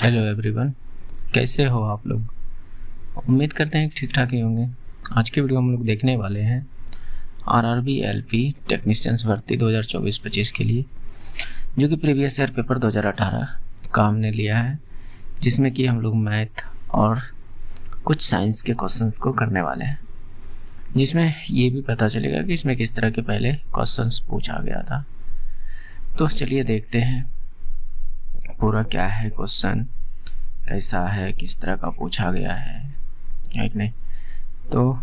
Hello everyone, कैसे हो आप लोग। उम्मीद करते हैं कि ठीक ठाक ही होंगे। आज की वीडियो हम लोग देखने वाले हैं आरआरबी एलपी टेक्नीशियंस भर्ती 2024-25 के लिए, जो कि प्रीवियस ईयर पेपर 2018 का हमने लिया है, जिसमें कि हम लोग मैथ और कुछ साइंस के क्वेश्चंस को करने वाले हैं, जिसमें ये भी पता चलेगा कि इसमें किस तरह के पहले क्वेश्चंस पूछा गया था। तो चलिए देखते हैं पूरा क्या है, क्वेश्चन कैसा है, किस तरह का पूछा गया है कि नहीं। तो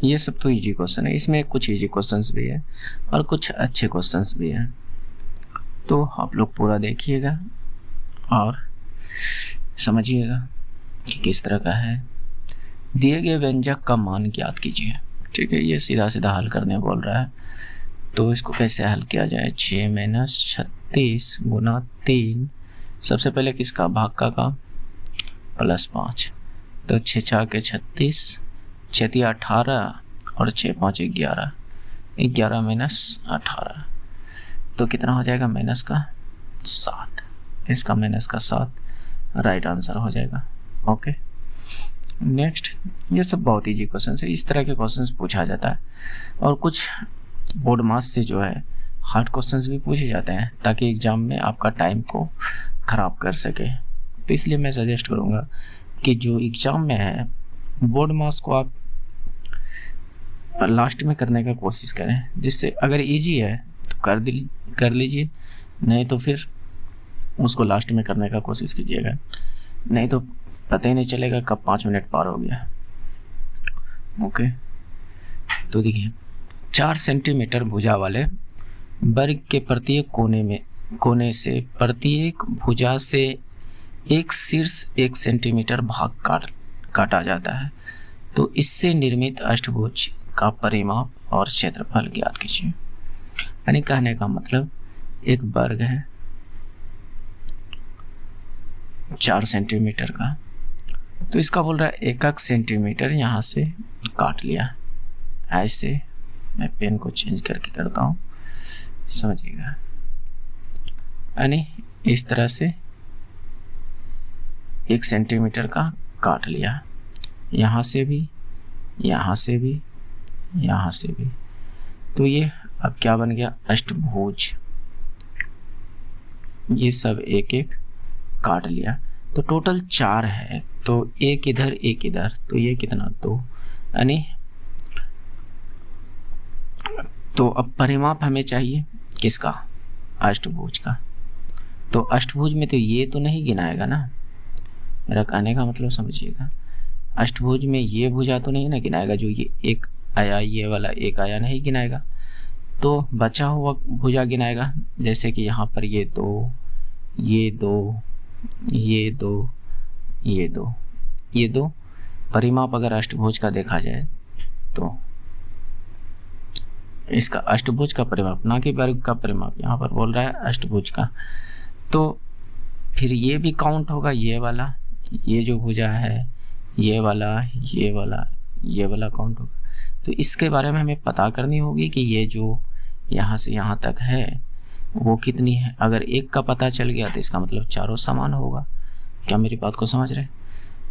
ये सब तो इजी क्वेश्चन है, इसमें कुछ इजी क्वेश्चंस भी है और कुछ अच्छे क्वेश्चंस भी हैं। तो आप लोग पूरा देखिएगा और समझिएगा कि किस तरह का है। दिए गए व्यंजक का मान ज्ञात कीजिए। ठीक है, ये सीधा सीधा हल करने बोल रहा है। तो इसको कैसे हल किया जाए। 6 - 36 गुना 3, सबसे पहले किसका भाग का +5। तो 6 × 4 = 36, 6 × 3 = 18 और 6 × 5 = 11, 11 - 18 तो कितना हो जाएगा माइनस का 7। इसका माइनस का 7 राइट आंसर हो जाएगा। Okay, next. ये सब बहुत ईजी क्वेश्चन है, इस तरह के क्वेश्चंस पूछा जाता है और कुछ बोर्ड मास से जो है हार्ड क्वेश्चंस भी पूछे जाते हैं, ताकि एग्जाम में आपका टाइम को ख़राब कर सके। तो इसलिए मैं सजेस्ट करूँगा कि जो एग्ज़ाम में है बोर्ड मास को आप लास्ट में करने का कोशिश करें, जिससे अगर इजी है तो कर लीजिए, नहीं तो फिर उसको लास्ट में करने का कोशिश कीजिएगा, नहीं तो पता ही नहीं चलेगा कब 5 मिनट पार हो गया। ओके, तो देखिए 4 सेंटीमीटर भुजा वाले वर्ग के प्रत्येक कोने से प्रत्येक भुजा से एक शीर्ष 1 सेंटीमीटर भाग काटा जाता है। तो इससे निर्मित अष्टभुज का परिमाप और क्षेत्रफल ज्ञात कीजिए। यानी कहने का मतलब एक वर्ग है 4 सेंटीमीटर का, तो इसका बोल रहा है 1 सेंटीमीटर यहाँ से काट लिया। ऐसे मैं पेन को चेंज करके करता हूँ, समझिएगा। यानी इस तरह से 1 सेंटीमीटर का काट लिया, यहाँ से भी, यहाँ से भी, यहाँ से भी। तो ये अब क्या बन गया, अष्टभुज। ये सब एक एक काट लिया, तो टोटल 4 है। तो एक इधर एक इधर, तो ये कितना 2। यानी तो अब परिमाप हमें चाहिए किसका, अष्टभुज का। तो अष्टभुज में तो ये तो नहीं गिनाएगा ना, मेरा कहने का मतलब समझिएगा। अष्टभुज में ये भुजा तो नहीं ना गिनाएगा, जो ये एक आया, ये वाला एक आया नहीं गिनाएगा, तो बचा हुआ भुजा गिनाएगा। जैसे कि यहाँ पर ये 2, ये 2, ये 2, ये 2, ये 2 परिमाप अगर अष्टभुज का देखा जाए तो इसका अष्टभुज का परिमाप, ना कि वर्ग का परिमाप, यहाँ पर बोल रहा है अष्टभुज का। तो फिर ये भी काउंट होगा, ये वाला, ये जो भुजा है, ये वाला, ये वाला, ये वाला काउंट होगा। तो इसके बारे में हमें पता करनी होगी कि ये जो यहाँ से यहाँ तक है वो कितनी है। अगर एक का पता चल गया तो इसका मतलब चारों समान होगा। क्या मेरी बात को समझ रहे?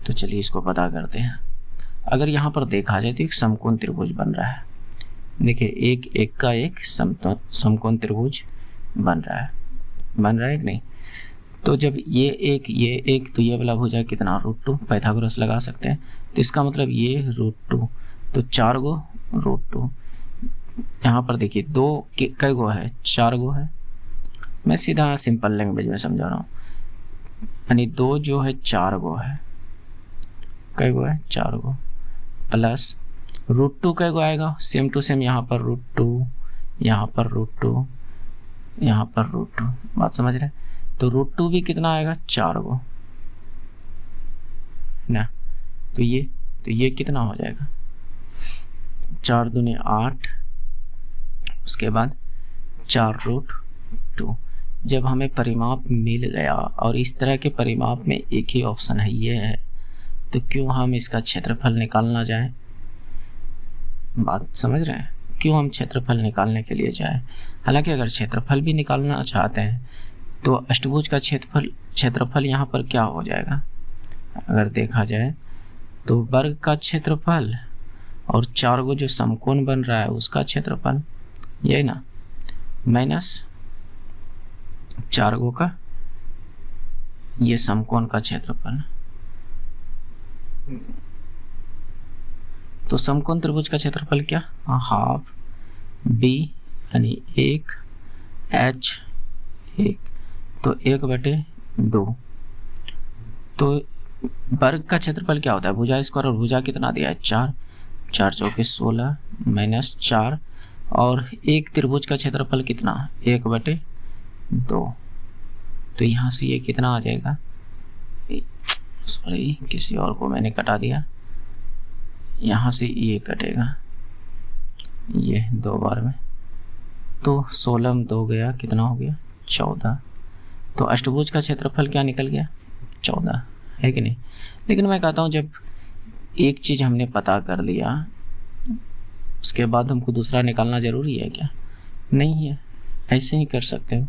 तो चलिए इसको पता करते हैं। अगर यहाँ पर देखा जाए तो एक समकोण त्रिभुज बन रहा है। देखिए एक का एक समकोण त्रिभुज बन रहा है कि नहीं। तो जब ये एक तो ये वाला भुजा कितना √2, पाइथागोरस लगा सकते हैं। तो इसका मतलब ये √2, तो 4 गो √2। यहाँ पर देखिए 2 कई गो है, 4 गो है। मैं सीधा सिंपल लैंग्वेज में समझा रहा हूँ। यानी 2 जो है 4 गो है, कई गो है 4 गो, प्लस √2 कई गो आएगा, सेम टू सेम यहाँ पर √2, यहाँ पर √2, यहाँ पर √2। बात समझ रहे? तो √2 भी कितना आएगा, 4 गो ना। तो ये कितना हो जाएगा, 4 दूनी 8, उसके बाद 4√2। जब हमें परिमाप मिल गया और इस तरह के परिमाप में एक ही ऑप्शन है, ये है, तो क्यों हम इसका क्षेत्रफल निकालना जाएं। बात समझ रहे हैं? क्यों हम क्षेत्रफल निकालने के लिए जाएं। हालांकि अगर क्षेत्रफल भी निकालना चाहते हैं तो अष्टभुज का क्षेत्रफल यहाँ पर क्या हो जाएगा, अगर देखा जाए तो वर्ग का क्षेत्रफल और 4 गो जो समकोण बन रहा है उसका क्षेत्रफल, यही ना, माइनस 4 गो का ये समकोण का क्षेत्रफल। तो समकोण त्रिभुज का क्षेत्रफल क्या, हाफ बी यानी 1 h 1, तो 1/2। तो वर्ग का क्षेत्रफल क्या होता है, भुजा स्क्वायर, और भुजा कितना दिया है 4, 4 चौके 16 माइनस 4, और एक त्रिभुज का क्षेत्रफल कितना 1/2। तो यहाँ से ये कितना आ जाएगा, सॉरी किसी और को मैंने कटा दिया, यहाँ से ये कटेगा ये 2 बार में, तो 16 में 2 गया, कितना हो गया 14। तो अष्टभुज का क्षेत्रफल क्या निकल गया 14, है कि नहीं। लेकिन मैं कहता हूँ जब एक चीज़ हमने पता कर लिया उसके बाद हमको दूसरा निकालना ज़रूरी है क्या, नहीं है, ऐसे ही कर सकते हो।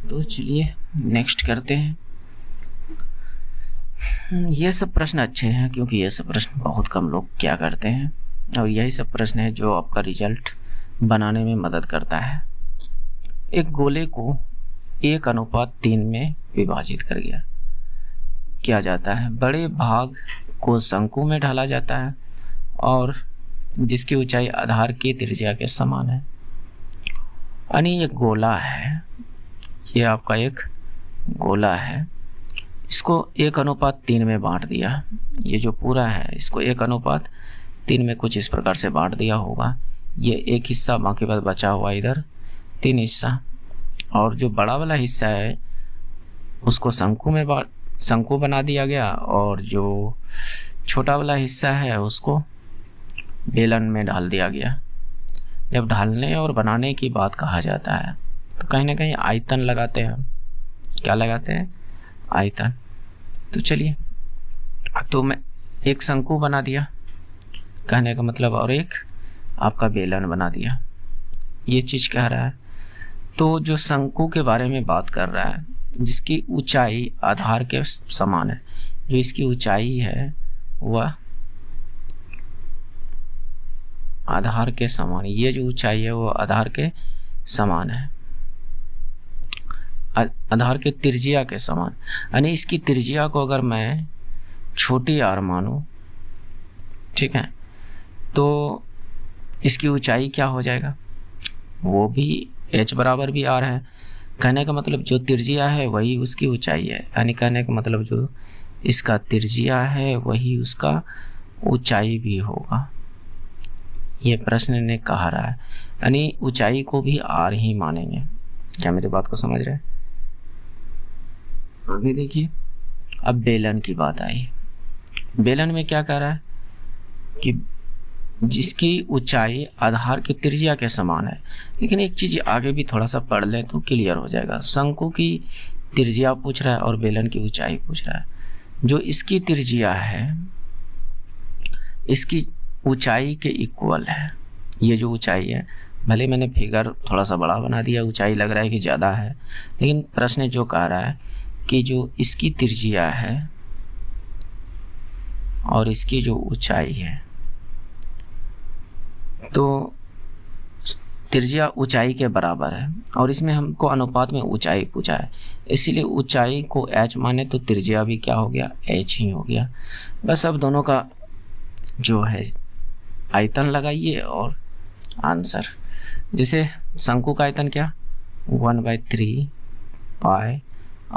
तो चलिए नेक्स्ट करते हैं। ये सब प्रश्न अच्छे हैं क्योंकि ये सब प्रश्न बहुत कम लोग क्या करते हैं, और यही सब प्रश्न है जो आपका रिजल्ट बनाने में मदद करता है। एक गोले को 1:3 में विभाजित किया जाता है, बड़े भाग को शंकु में ढाला जाता है और जिसकी ऊंचाई आधार की त्रिज्या के समान है। यानी ये गोला है, ये आपका एक गोला है, इसको 1:3 में बांट दिया, ये जो पूरा है इसको 1:3 में कुछ इस प्रकार से बांट दिया होगा। ये एक हिस्सा, बाकी बाद बचा हुआ इधर 3 हिस्सा, और जो बड़ा वाला हिस्सा है उसको शंकु बना दिया गया, और जो छोटा वाला हिस्सा है उसको बेलन में डाल दिया गया। जब ढालने और बनाने की बात कहा जाता है तो कहीं ना कहीं आयतन लगाते हैं, क्या लगाते हैं, आयतन। तो चलिए, तो मैं एक शंकु बना दिया कहने का मतलब, और एक आपका बेलन बना दिया, ये चीज़ कह रहा है। तो जो शंकु के बारे में बात कर रहा है, जिसकी ऊंचाई आधार के समान है, जो इसकी ऊंचाई है वह आधार के समान, ये जो ऊंचाई है वो आधार के समान है, आधार के त्रिज्या के समान। यानी इसकी त्रिज्या को अगर मैं छोटी r मानूं, ठीक है, तो इसकी ऊंचाई क्या हो जाएगा, वो भी h बराबर भी r है। कहने का मतलब जो त्रिज्या है वही उसकी ऊंचाई है, यानी कहने का मतलब जो इसका त्रिज्या है वही उसका ऊंचाई भी होगा, ये प्रश्न ने कहा रहा है। यानी ऊंचाई को भी r ही मानेंगे। क्या मेरी बात को समझ रहे हैं। आगे देखिए, अब बेलन की बात आई। बेलन में क्या कह रहा है कि जिसकी ऊंचाई आधार की त्रिज्या के समान है। लेकिन एक चीज आगे भी थोड़ा सा पढ़ लें तो क्लियर हो जाएगा। शंकु की त्रिज्या पूछ रहा है और बेलन की ऊंचाई पूछ रहा है। जो इसकी त्रिज्या है इसकी ऊंचाई के इक्वल है। ये जो ऊंचाई है, भले मैंने फिगर थोड़ा सा बड़ा बना दिया, ऊंचाई लग रहा है कि ज़्यादा है, लेकिन प्रश्न जो कह रहा है कि जो इसकी त्रिज्या है और इसकी जो ऊंचाई है, तो त्रिज्या ऊंचाई के बराबर है और इसमें हमको अनुपात में ऊंचाई पूछा है, इसीलिए ऊंचाई को h माने तो त्रिज्या भी क्या हो गया, h ही हो गया। बस अब दोनों का जो है आयतन लगाइए और आंसर। जैसे शंकु का आयतन क्या, 1/3 पाई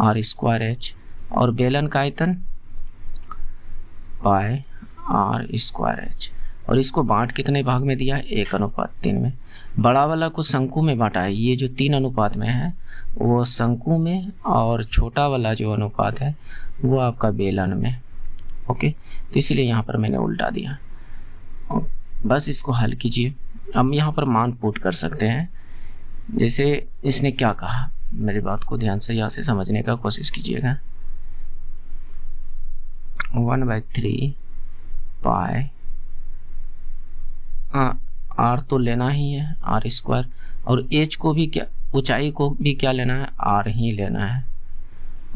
r स्क्वायर h, और बेलन का आयतन पाई r स्क्वायर h, और इसको बांट कितने भाग में दिया है, 1:3 में। बड़ा वाला को शंकु में बांटा है, ये जो 3 अनुपात में है वो शंकु में, और छोटा वाला जो अनुपात है वो आपका बेलन में। ओके, तो इसलिए यहाँ पर मैंने उल्टा दिया। बस इसको हल कीजिए। हम यहाँ पर मान पुट कर सकते हैं। जैसे इसने क्या कहा, मेरी बात को ध्यान से यहाँ से समझने का कोशिश कीजिएगा। 1/3 पाई r तो लेना ही है r स्क्वायर, और h को भी क्या ऊंचाई को भी क्या लेना है, आर ही लेना है,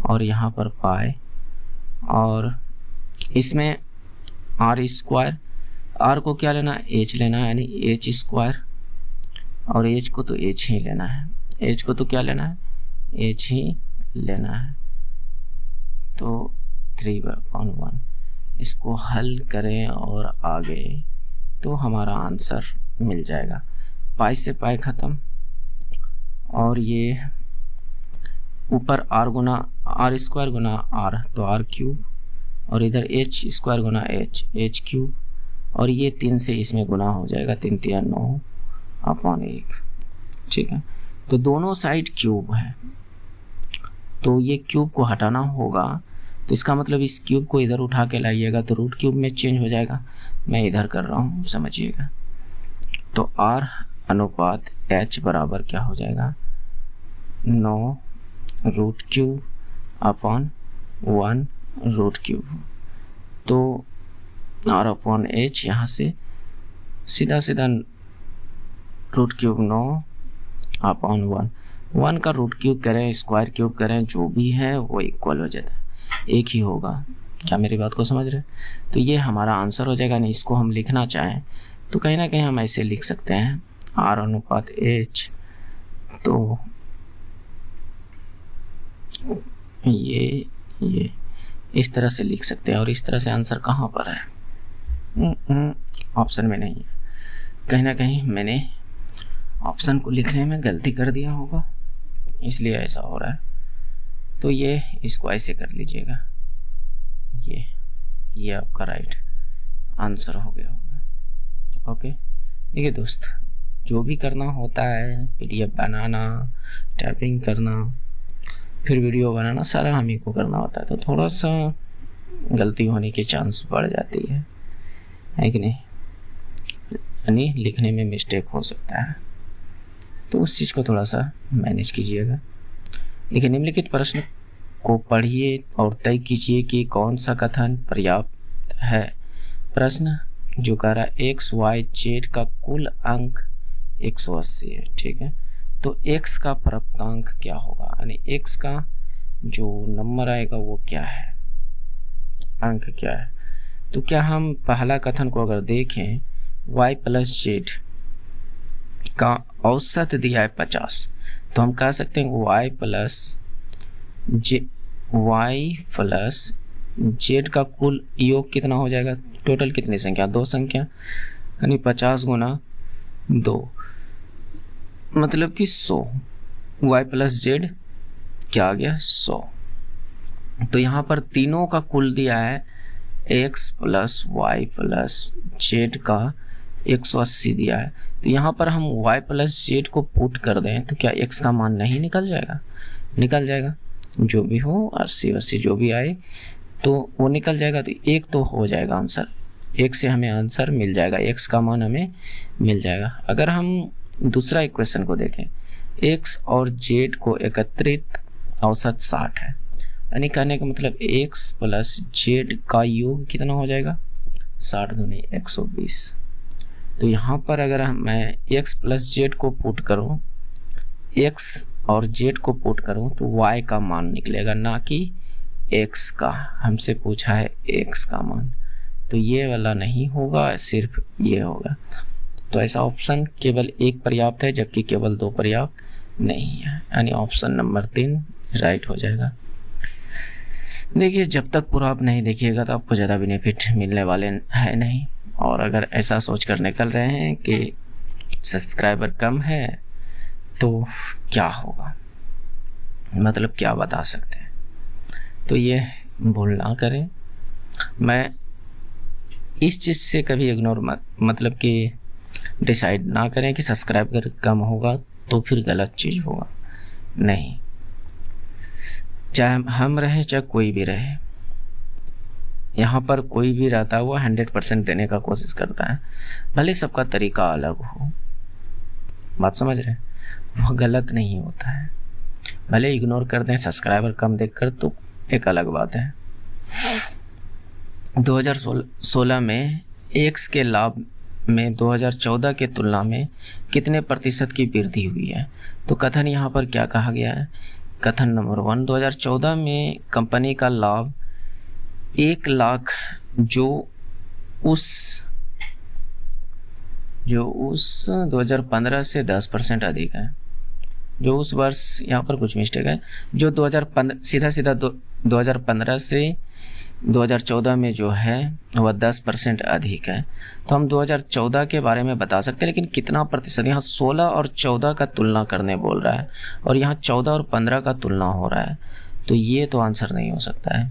और यहाँ पर पाई, और इसमें आर स्क्वायर, आर को क्या लेना है, एच लेना है, यानी एच स्क्वायर, और एच को तो एच ही लेना है, एच को तो क्या लेना है, एच ही लेना है। तो 3/1 इसको हल करें और आगे तो हमारा आंसर मिल जाएगा। पाई से पाई खत्म, और ये ऊपर आर गुना आर स्क्वायर गुना आर, तो आर क्यूब, और इधर एच स्क्वायर गुना एच, एच क्यूब, और ये 3 से इसमें गुना हो जाएगा, 3 × 3 = 9/1। ठीक है, तो दोनों साइड क्यूब है, तो ये क्यूब को हटाना होगा, तो इसका मतलब इस क्यूब को इधर उठा के लाइएगा तो रूट क्यूब में चेंज हो जाएगा। मैं इधर कर रहा हूँ, समझिएगा। तो R अनुपात H बराबर क्या हो जाएगा, 9√3/1 रूट क्यूब। तो R/H यहाँ से सीधा सीधा रूट क्यूब 9/1, 1 का रूट क्यूब करें, स्क्वायर क्यूब करें, जो भी है वो इक्वल हो जाता है, एक ही होगा। क्या मेरी बात को समझ रहे? तो ये हमारा आंसर हो जाएगा। नहीं, इसको हम लिखना चाहें तो कहीं ना कहीं हम ऐसे लिख सकते हैं, R अनुपात H, तो ये इस तरह से लिख सकते हैं। और इस तरह से आंसर कहाँ पर है, ऑप्शन में नहीं है, कहीं ना कहीं मैंने ऑप्शन को लिखने में गलती कर दिया होगा, इसलिए ऐसा हो रहा है। तो ये इसको ऐसे कर लीजिएगा, ये आपका राइट आंसर हो गया होगा। ओके, देखिए दोस्त, जो भी करना होता है, PDF बनाना, टाइपिंग करना, फिर वीडियो बनाना, सारा हम ही को करना होता है, तो थोड़ा सा गलती होने की चांस बढ़ जाती है कि नहीं, यानी लिखने में मिस्टेक हो सकता है, तो उस चीज़ को थोड़ा सा मैनेज कीजिएगा। देखिए, निम्नलिखित प्रश्न को पढ़िए और तय कीजिए कि कौन सा कथन पर्याप्त है। प्रश्न जो कह रहा है एक्स वाई जेड का कुल अंक 180 है, ठीक है, तो x का प्राप्तांक क्या होगा, यानी x का जो नंबर आएगा वो क्या है, अंक क्या है। तो क्या हम पहला कथन को अगर देखें, y + z का औसत दिया है 50, तो हम कह सकते हैं y प्लस जेड का कुल योग कितना हो जाएगा, टोटल कितनी संख्या, 2 संख्या, यानी 50 × 2 मतलब कि 100। y + z क्या आ गया, 100। तो यहाँ पर तीनों का कुल दिया है x + y + z का 180 दिया है, तो यहाँ पर हम y + z को पुट कर दें तो क्या x का मान नहीं निकल जाएगा, निकल जाएगा, जो भी हो 80 जो भी आए तो वो निकल जाएगा। तो एक तो हो जाएगा आंसर, एक से हमें आंसर मिल जाएगा, x का मान हमें मिल जाएगा। अगर हम दूसरा इक्वेशन को देखें, x और z को एकत्रित औसत 60 है, यानी कहने का मतलब x + z का योग कितना हो जाएगा, 60 दूनी 120। तो यहाँ पर अगर मैं x + z को पुट करूँ, x और z को पुट करूँ तो y का मान निकलेगा, ना कि x का। हमसे पूछा है x का मान, तो ये वाला नहीं होगा, सिर्फ ये होगा। तो ऐसा ऑप्शन केवल एक पर्याप्त है, जबकि केवल 2 पर्याप्त नहीं है, यानी ऑप्शन नंबर 3 राइट हो जाएगा। देखिए, जब तक पूरा आप नहीं देखिएगा तो आपको ज़्यादा बेनिफिट मिलने वाले है नहीं। और अगर ऐसा सोच कर निकल रहे हैं कि सब्सक्राइबर कम है तो क्या होगा, मतलब क्या बता सकते हैं, तो ये भूल ना करें। मैं इस चीज़ से कभी इग्नोर मतलब कि डिसाइड ना करें कि सब्सक्राइबर कम होगा तो फिर गलत चीज़ होगा, नहीं, चाहे हम रहे चाहे कोई भी रहे, यहाँ पर कोई भी रहता है वो 100% देने का कोशिश करता है, भले सबका तरीका अलग हो, बात समझ रहे हैं, वो गलत नहीं होता है। भले इग्नोर कर दें सब्सक्राइबर कम देखकर तो एक अलग बात है। 2016 में x के लाभ में 2014 के तुलना में कितने प्रतिशत की वृद्धि हुई है। तो कथन यहाँ पर क्या कहा गया है। कथन नंबर 1, 2014 में कंपनी का लाभ 1 लाख जो उस 2015 से 10% अधिक है। जो उस वर्ष, यहाँ पर कुछ मिस्टेक है, जो 2015 2015 से 2014 में जो है वह 10% अधिक है। तो हम 2014 के बारे में बता सकते हैं, लेकिन कितना प्रतिशत, यहाँ 16 और 14 का तुलना करने बोल रहा है और यहाँ 14 और 15 का तुलना हो रहा है, तो ये तो आंसर नहीं हो सकता है।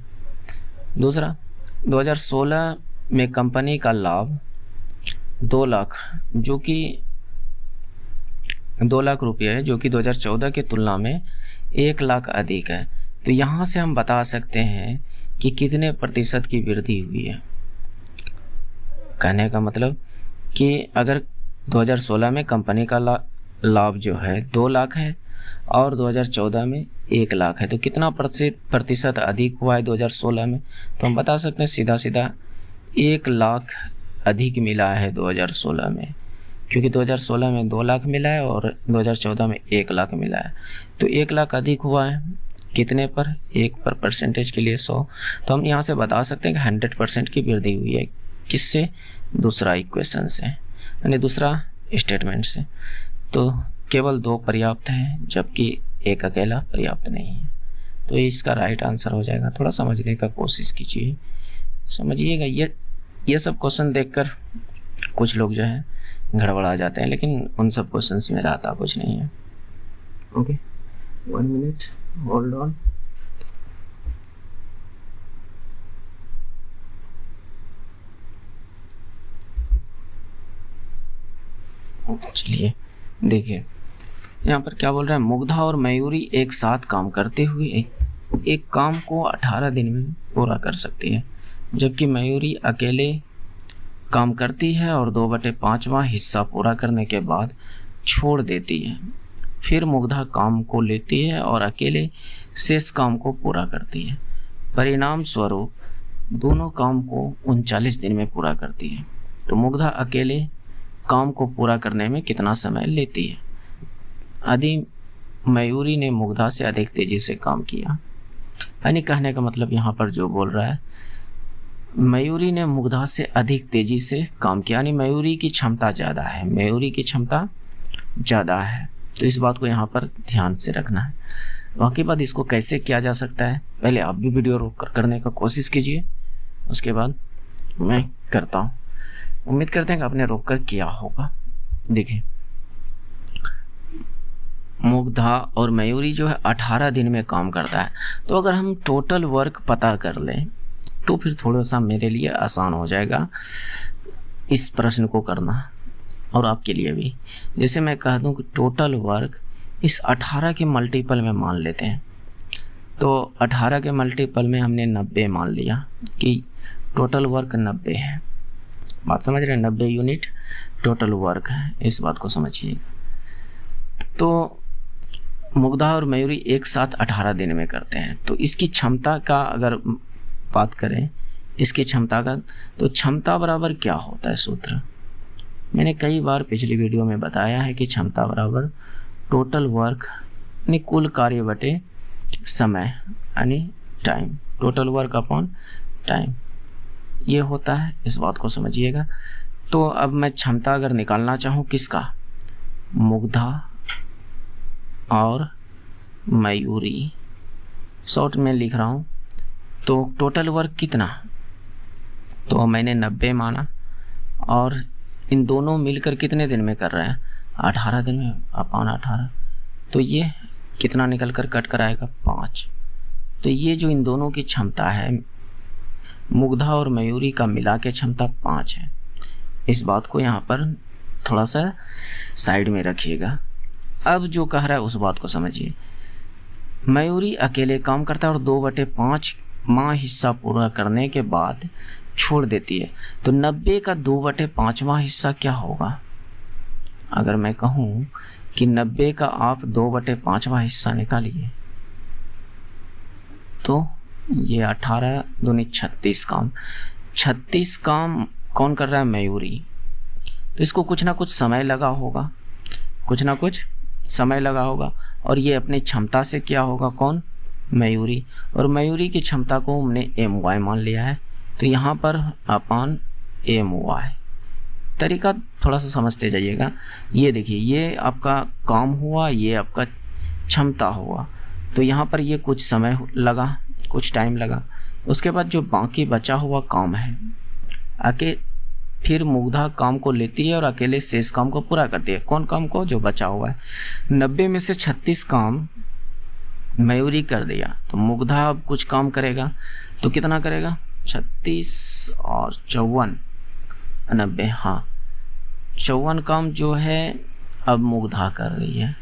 दूसरा, 2016 में कंपनी का लाभ 2 लाख जो कि 2 लाख रुपये है, जो कि 2014 की तुलना में 1 लाख अधिक है। तो यहाँ से हम बता सकते हैं कि कितने प्रतिशत की वृद्धि हुई है। कहने का मतलब कि अगर 2016 में कंपनी का लाभ जो है 2 लाख है और 2014 में 1 लाख है, तो कितना प्रतिशत अधिक हुआ है 2016 में। तो हम बता सकते हैं सीधा सीधा 1 लाख अधिक मिला है 2016 में, क्योंकि 2016 में 2 लाख मिला है और 2014 में 1 लाख मिला है। तो 1 लाख अधिक हुआ है कितने पर, 1 पर परसेंटेज के लिए 100। तो हम यहाँ से बता सकते हैं कि 100% की वृद्धि हुई है। किससे, दूसरा इक्वेशन से, यानी दूसरा स्टेटमेंट से। तो केवल 2 पर्याप्त है, जबकि 1 अकेला पर्याप्त नहीं है। तो इसका राइट आंसर हो जाएगा। थोड़ा समझने का कोशिश कीजिए, समझिएगा। ये सब क्वेश्चन देखकर कुछ लोग जो है गड़बड़ा जाते हैं, लेकिन उन सब क्वेश्चंस में आता कुछ नहीं है। Okay, 1 minute hold on. चलिए देखिए, यहाँ पर क्या बोल रहा है। मुग्धा और मयूरी एक साथ काम करते हुए एक काम को 18 दिन में पूरा कर सकती है, जबकि मयूरी अकेले काम करती है और 2/5वां हिस्सा पूरा करने के बाद छोड़ देती है। फिर मुग्धा काम को लेती है और अकेले शेष काम को पूरा करती है। परिणाम स्वरूप दोनों काम को 39 दिन में पूरा करती है। तो मुग्धा अकेले काम को पूरा करने में कितना समय लेती है। यदि मयूरी ने मुग्धा से अधिक तेजी से काम किया, यानी कहने का मतलब यहाँ पर जो बोल रहा है, मयूरी ने मुग्धा से अधिक तेजी से काम किया, यानी मयूरी की क्षमता ज़्यादा है, मयूरी की क्षमता ज़्यादा है। तो इस बात को यहाँ पर ध्यान से रखना है। बाकी बात इसको कैसे किया जा सकता है, पहले आप भी वीडियो रोक कर करने का कोशिश कीजिए, उसके बाद मैं करता हूँ। उम्मीद करते हैं कि आपने रोक कर किया होगा। देखिए, मुग्धा और मयूरी जो है 18 दिन में काम करता है। तो अगर हम टोटल वर्क पता कर लें तो फिर थोड़ा सा मेरे लिए आसान हो जाएगा इस प्रश्न को करना, और आपके लिए भी। जैसे मैं कह दूं कि टोटल वर्क इस 18 के मल्टीपल में मान लेते हैं, तो 18 के मल्टीपल में हमने 90 मान लिया कि टोटल वर्क 90 है। बात समझ रहे हैं, 90 यूनिट टोटल वर्क है, इस बात को समझिएगा। तो मुग्धा और मयूरी एक साथ 18 दिन में करते हैं। तो इसकी क्षमता का अगर बात करें, इसकी क्षमता का, तो क्षमता बराबर क्या होता है सूत्र, मैंने कई बार पिछली वीडियो में बताया है कि क्षमता बराबर टोटल वर्क यानी कुल कार्य बटे समय यानी time, total work upon time, ये होता है। इस बात को समझिएगा। तो अब मैं क्षमता अगर निकालना चाहूँ किसका, मुग्धा और मयूरी, शॉर्ट में लिख रहा हूँ, तो टोटल वर्क कितना, तो मैंने 90 माना और इन दोनों मिलकर कितने दिन में कर रहे हैं, 18 दिन में अपॉन 18। तो ये कितना निकल कर कट कर आएगा, 5। तो ये जो इन दोनों की क्षमता है, मुग्धा और मयूरी का मिला के क्षमता 5 है। इस बात को यहाँ पर थोड़ा सा साइड में रखिएगा। अब जो कह रहा है उस बात को समझिए। मयूरी अकेले काम करता है और 2/5वां हिस्सा पूरा करने के बाद छोड़ देती है। तो 90 का 2/5वां हिस्सा क्या होगा। अगर मैं कहूँ कि 90 का आप 2/5वां हिस्सा निकालिए, तो ये 18 दूनी 36 काम। 36 काम कौन कर रहा है, मयूरी। तो इसको कुछ ना कुछ समय लगा होगा, कुछ ना कुछ समय लगा होगा। और ये अपनी क्षमता से क्या होगा, कौन, मयूरी। और मयूरी की क्षमता को हमने my मान लिया है, तो यहाँ पर अपॉन my। तरीका थोड़ा सा समझते जाइएगा। ये देखिए, ये आपका काम हुआ, ये आपका क्षमता हुआ, तो यहाँ पर ये कुछ समय लगा, कुछ टाइम लगा। उसके बाद जो बाकी बचा हुआ काम है, आके फिर मुग्धा काम को लेती है और अकेले शेष काम को पूरा करती है। कौन काम को, जो बचा हुआ है। 90 में से 36 काम मयूरी कर दिया, तो मुग्धा अब कुछ काम करेगा, तो कितना करेगा, 36 और 54, 90, हाँ 54 काम जो है अब मुग्धा कर रही है,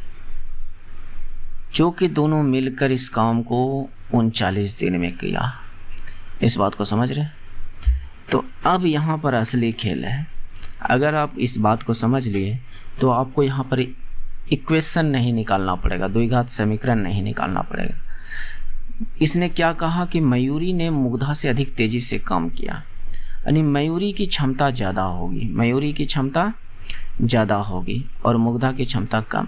जो कि दोनों मिलकर इस काम को 39 दिन में किया। इस बात को समझ रहे? तो अब यहाँ पर असली खेल है। अगर आप इस बात को समझ लिए तो आपको यहाँ पर इक्वेशन नहीं निकालना पड़ेगा, द्विघात समीकरण नहीं निकालना पड़ेगा। इसने क्या कहा कि मयूरी ने मुग्धा से अधिक तेजी से काम किया, यानी मयूरी की क्षमता ज़्यादा होगी, मयूरी की क्षमता ज़्यादा होगी और मुग्धा की क्षमता कम।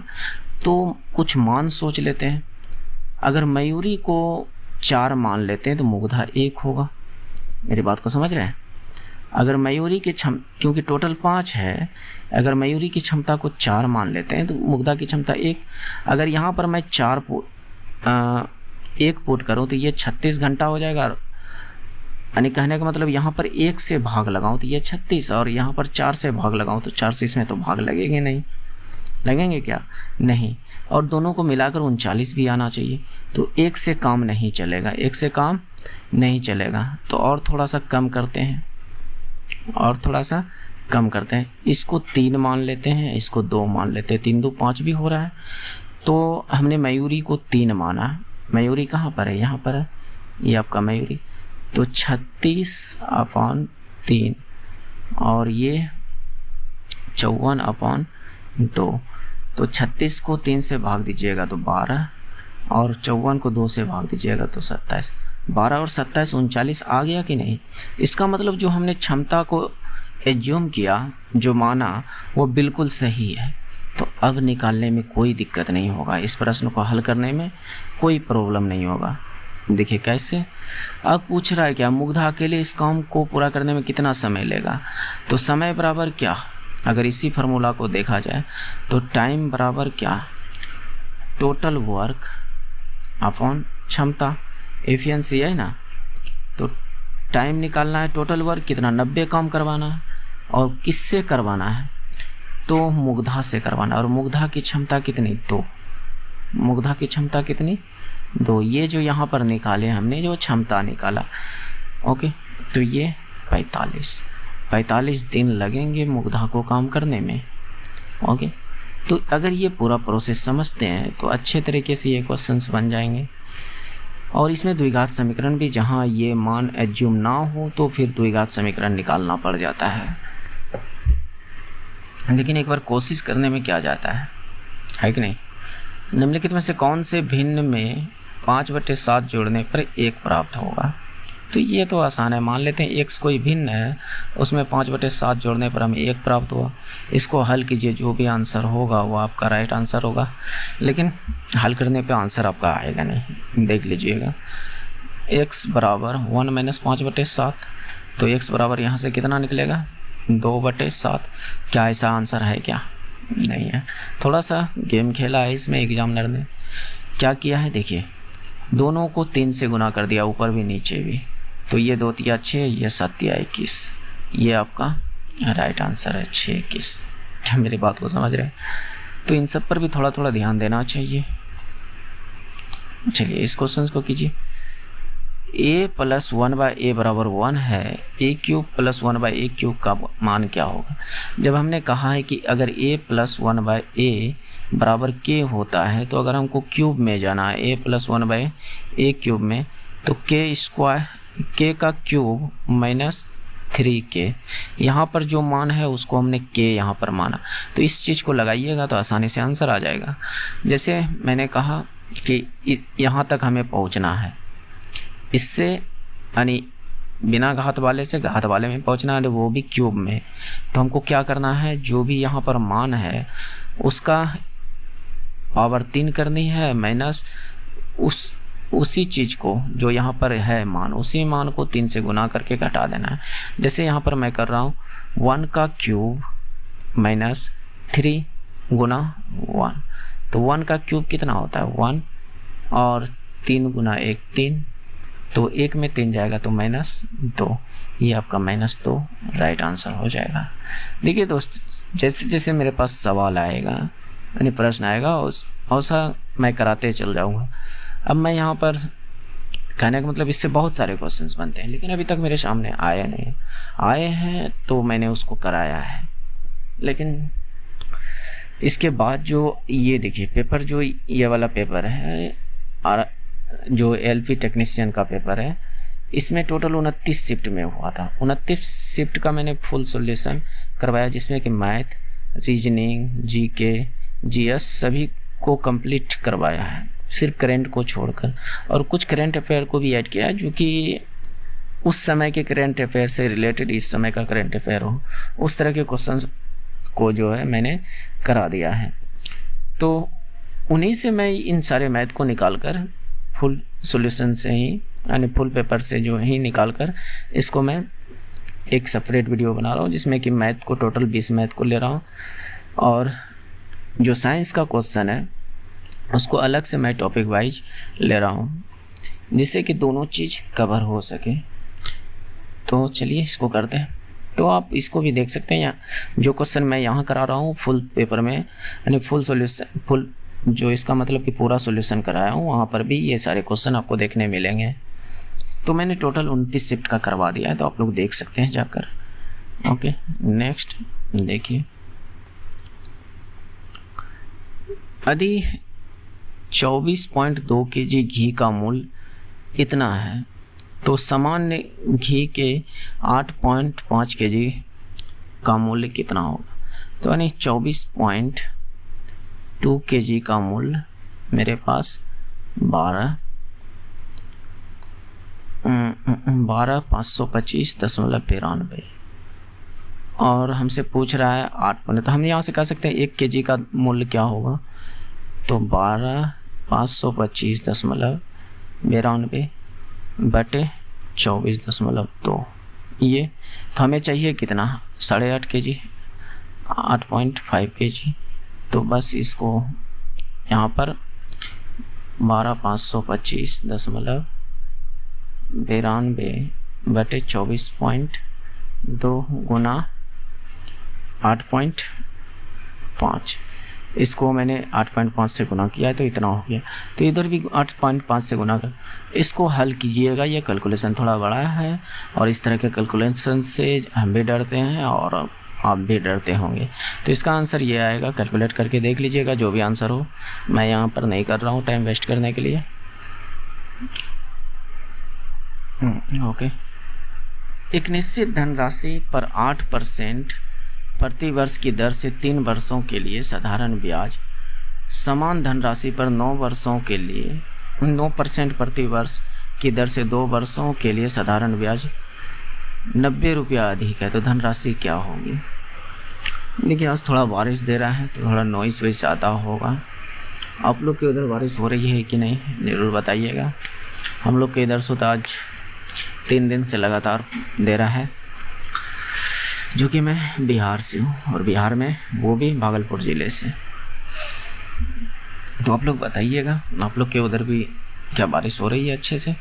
तो कुछ मान सोच लेते हैं। अगर मयूरी को 4 मान लेते हैं तो मुग्धा 1 होगा। मेरी बात को समझ रहे हैं? अगर मयूरी की क्योंकि टोटल 5 है, अगर मयूरी की क्षमता को 4 मान लेते हैं तो मुग्धा की क्षमता 1। अगर यहाँ पर मैं 1 पुट करूँ तो ये 36 घंटा हो जाएगा, यानी कहने का मतलब यहाँ पर 1 से भाग लगाऊँ तो ये 36, और यहाँ पर 4 से भाग लगाऊँ तो 4 से इसमें तो भाग लगेंगे नहीं, लगेंगे क्या, नहीं। और दोनों को मिलाकर 39 भी आना चाहिए। तो 1 से काम नहीं चलेगा, 1 से काम नहीं चलेगा। तो और थोड़ा सा कम करते हैं, और थोड़ा सा कम करते हैं। इसको 3 मान लेते हैं, इसको 2 मान लेते हैं, 3 2 5 भी हो रहा है। तो हमने मयूरी को 3 माना। मयूरी कहाँ पर है, यहाँ पर है, ये आपका मयूरी। तो 36/3 और ये 54/2। तो 36 को 3 से भाग दीजिएगा तो 12, और 54 को 2 से भाग दीजिएगा तो 27। 12 और 27 39 आ गया कि नहीं? इसका मतलब जो हमने क्षमता को एज्यूम किया, जो माना, वो बिल्कुल सही है। तो अब निकालने में कोई दिक्कत नहीं होगा, इस प्रश्न को हल करने में कोई प्रॉब्लम नहीं होगा। देखिए कैसे। अब पूछ रहा है क्या, मुग्धा अकेले इस काम को पूरा करने में कितना समय लेगा। तो समय बराबर क्या, अगर इसी फार्मूला को देखा जाए तो टाइम बराबर क्या, टोटल वर्क अपॉन क्षमता, एफिशिएंसी है ना। तो टाइम निकालना है, टोटल वर्क कितना, 90 काम करवाना है, और किससे करवाना है, तो मुग्धा से करवाना। और मुग्धा की क्षमता कितनी, 2। मुग्धा की क्षमता कितनी, 2। ये जो यहाँ पर निकाले हमने, जो क्षमता निकाला, ओके। तो ये 45 दिन लगेंगे मुग्धा को काम करने में, ओके। तो अगर ये पूरा प्रोसेस समझते हैं तो अच्छे तरीके से ये क्वेश्चंस बन जाएंगे। और इसमें द्विघात समीकरण भी, जहाँ ये मान एज्यूम ना हो तो फिर द्विघात समीकरण निकालना पड़ जाता है। लेकिन एक बार कोशिश करने में क्या जाता है कि नहीं। निम्नलिखित में से कौन से भिन्न में 5/7 जोड़ने पर 1 प्राप्त होगा। तो ये तो आसान है, मान लेते हैं x कोई भिन्न है, उसमें 5/7 जोड़ने पर हमें 1 प्राप्त हुआ। इसको हल कीजिए, जो भी आंसर होगा वो आपका राइट आंसर होगा। लेकिन हल करने पे आंसर आपका आएगा नहीं, देख लीजिएगा। x बराबर 1 - 5/7, तो x बराबर यहाँ से कितना निकलेगा, 2/7। क्या ऐसा आंसर है क्या, नहीं है। थोड़ा सा गेम खेला है इसमें एग्जामिनर ने। क्या किया है, देखिए, दोनों को 3 से गुना कर दिया, ऊपर भी नीचे भी। तो ये 2 × 6, ये 7 × 21, ये आपका राइट आंसर है, 6 × 21। क्या मेरी बात को समझ रहे हैं? तो इन सब पर भी थोड़ा थोड़ा ध्यान देना चाहिए। चलिए इस क्वेश्चन को कीजिए। a + 1/a बराबर 1 है, a³ + 1/a³ का मान क्या होगा। जब हमने कहा है कि अगर a + 1/a बराबर k होता है, तो अगर हमको क्यूब में जाना है, a + 1/a³ में, तो k का क्यूब -3k, यहाँ पर जो मान है उसको हमने k यहाँ पर माना। तो इस चीज़ को लगाइएगा तो आसानी से आंसर आ जाएगा। जैसे मैंने कहा कि यहाँ तक हमें पहुँचना है, इससे यानी बिना घात वाले से घात वाले में पहुंचना है, वो भी क्यूब में। तो हमको क्या करना है, जो भी यहाँ पर मान है उसका पावर 3 करनी है, माइनस उसी चीज़ को जो यहाँ पर है मान, उसी मान को 3 से गुना करके घटा देना है। जैसे यहाँ पर मैं कर रहा हूँ 1 का क्यूब माइनस 3 गुना 1, तो 1 का क्यूब कितना होता है 1, और 3 गुना 1 3, तो 1 में 3 जाएगा तो -2, ये आपका -2 राइट आंसर हो जाएगा। देखिए दोस्त, जैसे जैसे मेरे पास सवाल आएगा यानी प्रश्न आएगा वैसा मैं कराते चल जाऊँगा। अब मैं यहाँ पर कहने का मतलब इससे बहुत सारे क्वेश्चंस बनते हैं, लेकिन अभी तक मेरे सामने आए नहीं, आए हैं तो मैंने उसको कराया है। लेकिन इसके बाद जो ये देखिए पेपर, जो ये वाला पेपर है और जो एलपी टेक्नीशियन का पेपर है, इसमें टोटल 29 शिफ्ट में हुआ था। 29 शिफ्ट का मैंने फुल सॉल्यूशन करवाया, जिसमें कि मैथ, रीजनिंग, जीके, जीएस सभी को कंप्लीट करवाया है, सिर्फ करंट को छोड़कर, और कुछ करंट अफेयर को भी ऐड किया है जो कि उस समय के करंट अफेयर से रिलेटेड इस समय का करंट अफेयर हो, उस तरह के क्वेश्चंस को जो है मैंने करा दिया है। तो उन्हीं से मैं इन सारे मैथ को निकाल कर फुल सॉल्यूशन से ही यानी फुल पेपर से जो ही निकाल कर इसको मैं एक सेपरेट वीडियो बना रहा हूँ, जिसमें कि मैथ को टोटल 20 मैथ को ले रहा हूँ, और जो साइंस का क्वेश्चन है उसको अलग से मैं टॉपिक वाइज ले रहा हूँ, जिससे कि दोनों चीज़ कवर हो सके। तो चलिए इसको करते हैं। तो आप इसको भी देख सकते हैं, जो क्वेश्चन मैं यहाँ करा रहा हूँ फुल पेपर में यानी फुल सॉल्यूशन, फुल जो इसका मतलब कि पूरा सॉल्यूशन कराया हूँ, वहाँ पर भी ये सारे क्वेश्चन आपको देखने मिलेंगे। तो मैंने टोटल 29 शिफ्ट का करवा दिया है, तो आप लोग देख सकते हैं जाकर। ओके, नेक्स्ट देखिए, यदि 24.2 kg घी का मूल्य इतना है तो सामान्य घी के 8.5 kg का मूल्य कितना होगा। तो यानी 24.2 kg का मूल्य मेरे पास 12,525.92 और हमसे पूछ रहा है 8 तो हम यहाँ से कह सकते हैं 1 kg का मूल्य क्या होगा, तो 12,525.92 बटे 24.2, ये तो हमें चाहिए कितना 8.5 kg, 8.5 kg। तो बस इसको यहाँ पर 12,525.92 बटे 24.2 गुना 8.5, इसको मैंने 8.5 से गुना किया है तो इतना हो गया। तो इधर भी 8.5 से गुना कर इसको हल कीजिएगा। ये कैलकुलेशन थोड़ा बड़ा है और इस तरह के कैलकुलेशन से हम भी डरते हैं और आप भी डरते होंगे। तो इसका आंसर ये आएगा, कैलकुलेट करके देख लीजिएगा जो भी आंसर हो। मैं यहाँ पर नहीं कर रहा हूँ टाइम वेस्ट करने के लिए। ओके, एक निश्चित धनराशि पर 8% प्रति वर्ष की दर से 3 वर्षों के लिए साधारण ब्याज, समान धनराशि पर 9 वर्षों के लिए 9% प्रति वर्ष की दर से 2 वर्षों के लिए साधारण ब्याज 90 रुपया अधिक है, तो धनराशि क्या होगी। देखिए आज थोड़ा बारिश दे रहा है तो थोड़ा नॉइस वॉइस आता होगा। आप लोग के उधर बारिश हो रही है कि नहीं ज़रूर बताइएगा। हम लोग के इधर से तो आज 3 दिन से लगातार दे रहा है, जो कि मैं बिहार से हूँ और बिहार में वो भी भागलपुर ज़िले से। तो आप लोग बताइएगा आप लोग के उधर भी क्या बारिश हो रही है अच्छे से।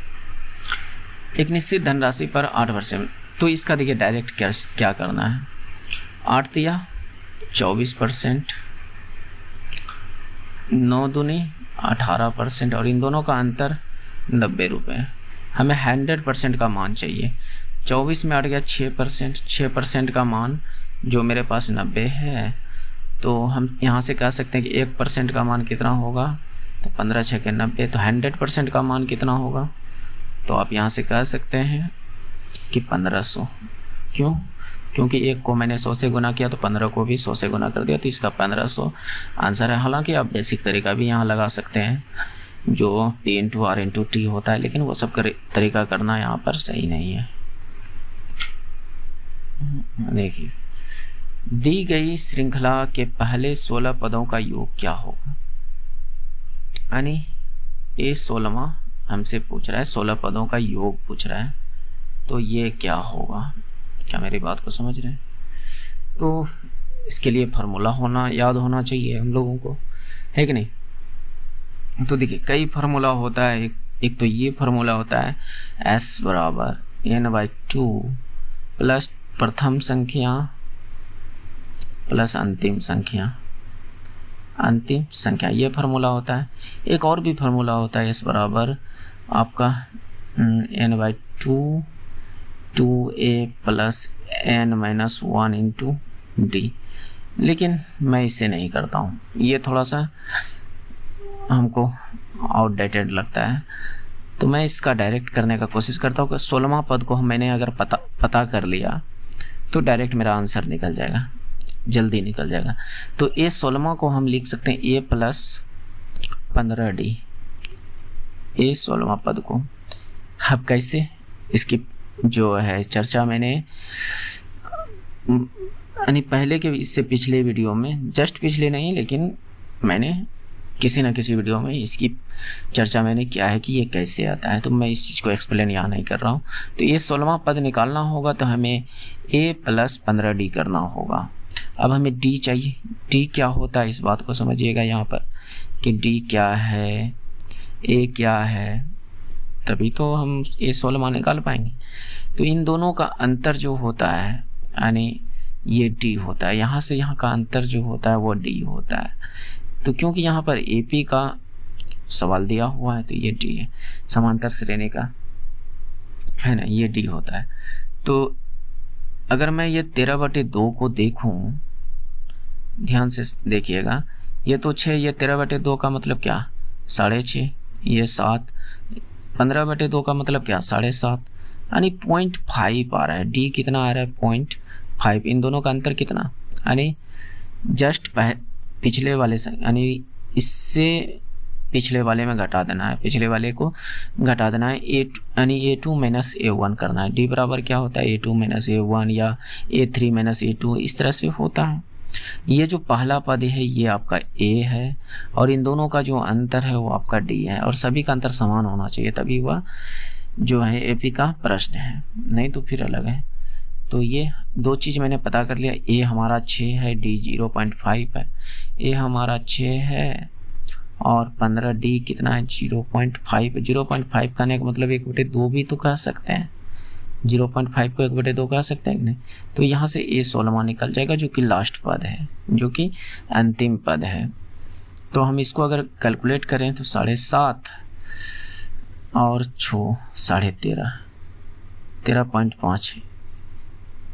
एक निश्चित धनराशि पर 8%, तो इसका देखिए डायरेक्ट क्या करना है। 8 दिया 24%, 9 दूनी 18% और इन दोनों का अंतर 90 रुपये। हमें 100% का मान चाहिए। 24 में 8 गया 6%, 6% का मान जो मेरे पास 90 है, तो हम यहाँ से कह सकते हैं कि 1% का मान कितना होगा, तो 15 6 के 90, तो 100% का मान कितना होगा, तो आप यहाँ से कह सकते हैं कि 1500। क्यों? क्योंकि 1 को मैंने 100 से गुना किया तो 15 को भी 100 से गुना कर दिया, तो इसका 1500 आंसर है। हालांकि आप बेसिक तरीका भी यहाँ लगा सकते हैं जो P × R × T होता है, लेकिन वो सब तरीका करना यहाँ पर सही नहीं है। देखिए, दी गई श्रृंखला के पहले 16 पदों का योग क्या होगा। यानी ये 16वां हमसे पूछ रहा है, 16 पदों का योग पूछ रहा है, तो ये क्या होगा। क्या मेरी बात को समझ रहे हैं। तो इसके लिए फार्मूला याद होना चाहिए हम लोगों को, है कि नहीं। तो देखिए, कई फार्मूला होता है। एक तो ये फार्मूला होता है s बराबर n/2 प्लस प्रथम संख्या प्लस अंतिम संख्या, ये फार्मूला होता है। एक और भी फार्मूला होता है s बराबर आपका n/2 2a plus n-1 into d, लेकिन मैं इसे नहीं करता हूँ, ये थोड़ा सा हमको आउटडेटेड लगता है। तो मैं इसका डायरेक्ट करने का कोशिश करता हूँ कि 16वां पद को मैंने अगर पता कर लिया तो डायरेक्ट मेरा आंसर निकल जाएगा, जल्दी निकल जाएगा। तो ये 16वां को हम लिख सकते हैं a प्लस 15d, ये 16वां पद को। अब कैसे, इसकी जो है चर्चा मैंने यानी पहले के इससे पिछले वीडियो में, जस्ट पिछले नहीं लेकिन मैंने किसी न किसी वीडियो में इसकी चर्चा मैंने किया है कि ये कैसे आता है। तो मैं इस चीज़ को एक्सप्लेन यहाँ नहीं कर रहा हूँ। तो ये 16वां पद निकालना होगा तो हमें a प्लस 15d करना होगा। अब हमें d चाहिए। d क्या होता है, इस बात को समझिएगा यहाँ पर कि d क्या है, a क्या है, तभी तो हम ये 16वां निकाल पाएंगे। तो इन दोनों का अंतर जो होता है यानी ये d होता है, यहाँ से यहाँ का अंतर जो होता है वो d होता है। तो क्योंकि यहाँ पर AP का सवाल दिया हुआ है तो ये d है, समांतर श्रेणी का है ना, ये d होता है। तो अगर मैं ये 13/2 को देखूं, ध्यान से देखिएगा, ये तो 6, ये 13/2 का मतलब क्या 6.5, ये 7, 15/2 का मतलब क्या 7.5, यानी 0.5 आ रहा है। d कितना आ रहा है 0.5। इन दोनों का अंतर कितना, यानी जस्ट पिछले वाले से, यानी इससे पिछले वाले में घटा देना है, पिछले वाले को घटा देना है, यानी a2 माइनस a1 करना है। d बराबर क्या होता है a2 माइनस a1 या a3 माइनस a2, इस तरह से होता है। ये जो पहला पद है ये आपका a है और इन दोनों का जो अंतर है वो आपका d है, और सभी का अंतर समान होना चाहिए, तभी वह जो है AP का प्रश्न है, नहीं तो फिर अलग है। तो ये दो चीज़ मैंने पता कर लिया, a हमारा 6 है, d 0.5 है। a हमारा 6 है और 15d कितना है 0.5। 0.5 कहने का मतलब 1/2 भी तो कह सकते हैं, 0.5 को 1/2 कह सकते हैं नहीं। तो यहाँ से a 16वां निकल जाएगा जो कि लास्ट पद है, जो कि अंतिम पद है। तो हम इसको अगर कैलकुलेट करें तो 7.5 और 6 13.5, 13.5,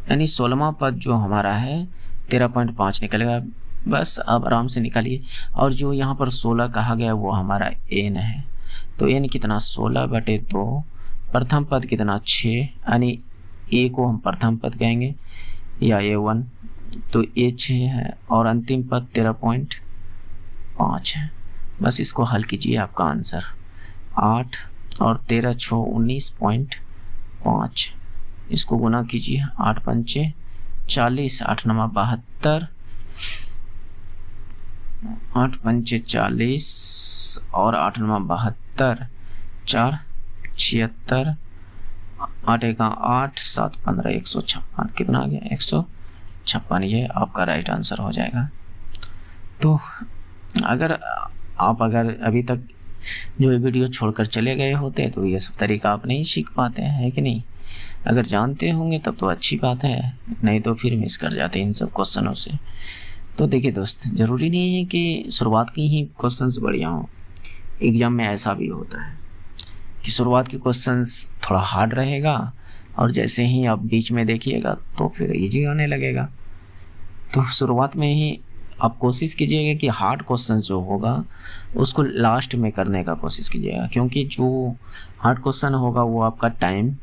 यानी 16वां पद जो हमारा है 13.5 निकलेगा। बस अब आराम से निकालिए। और जो यहाँ पर 16 कहा गया वो हमारा n है, तो n कितना 16/2, प्रथम पद कितना 6, यानी a को हम प्रथम पद कहेंगे या a1, तो a 6 है और अंतिम पद 13.5 है। बस इसको हल कीजिए, आपका आंसर 8 और 13 6 19.5, इसको गुना कीजिए, 8 पंचे 40, 8 9 72, 8 पंचे 40 और 8 9 72, 4 76, 8 1 8, 7 15 156, कितना आ गया 156। ये आपका राइट आंसर हो जाएगा। तो अगर अभी तक जो ये वीडियो छोड़कर चले गए होते तो ये सब तरीका आप नहीं सीख पाते हैं, कि नहीं। अगर जानते होंगे तब तो अच्छी बात है, नहीं तो फिर मिस कर जाते इन सब क्वेश्चनों से। तो देखिए दोस्त, ज़रूरी नहीं है कि शुरुआत की ही क्वेश्चंस बढ़िया हों। एग्ज़ाम में ऐसा भी होता है कि शुरुआत के क्वेश्चंस थोड़ा हार्ड रहेगा और जैसे ही आप बीच में देखिएगा तो फिर इजी आने लगेगा। तो शुरुआत में ही आप कोशिश कीजिएगा कि हार्ड क्वेश्चन जो होगा उसको लास्ट में करने का कोशिश कीजिएगा, क्योंकि जो हार्ड क्वेश्चन होगा वो आपका टाइम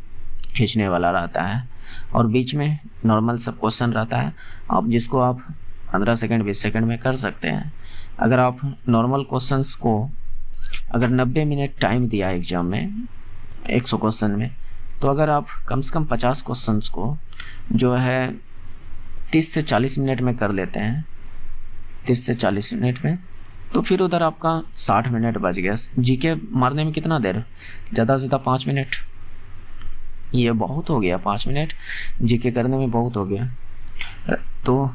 खींचने वाला रहता है और बीच में नॉर्मल सब क्वेश्चन रहता है, आप जिसको आप 15 सेकंड 20 सेकंड में कर सकते हैं। अगर आप नॉर्मल क्वेश्चंस को अगर 90 मिनट टाइम दिया एग्ज़ाम में 100 क्वेश्चन में, तो अगर आप कम से कम 50 क्वेश्चंस को जो है 30 से 40 मिनट में कर लेते हैं, 30 से 40 मिनट में, तो फिर उधर आपका 60 मिनट बच गया। जीके मारने में कितना देर, ज़्यादा से ज़्यादा 5 मिनट, ये बहुत हो गया। 5 मिनट जीके करने में बहुत हो गया। तो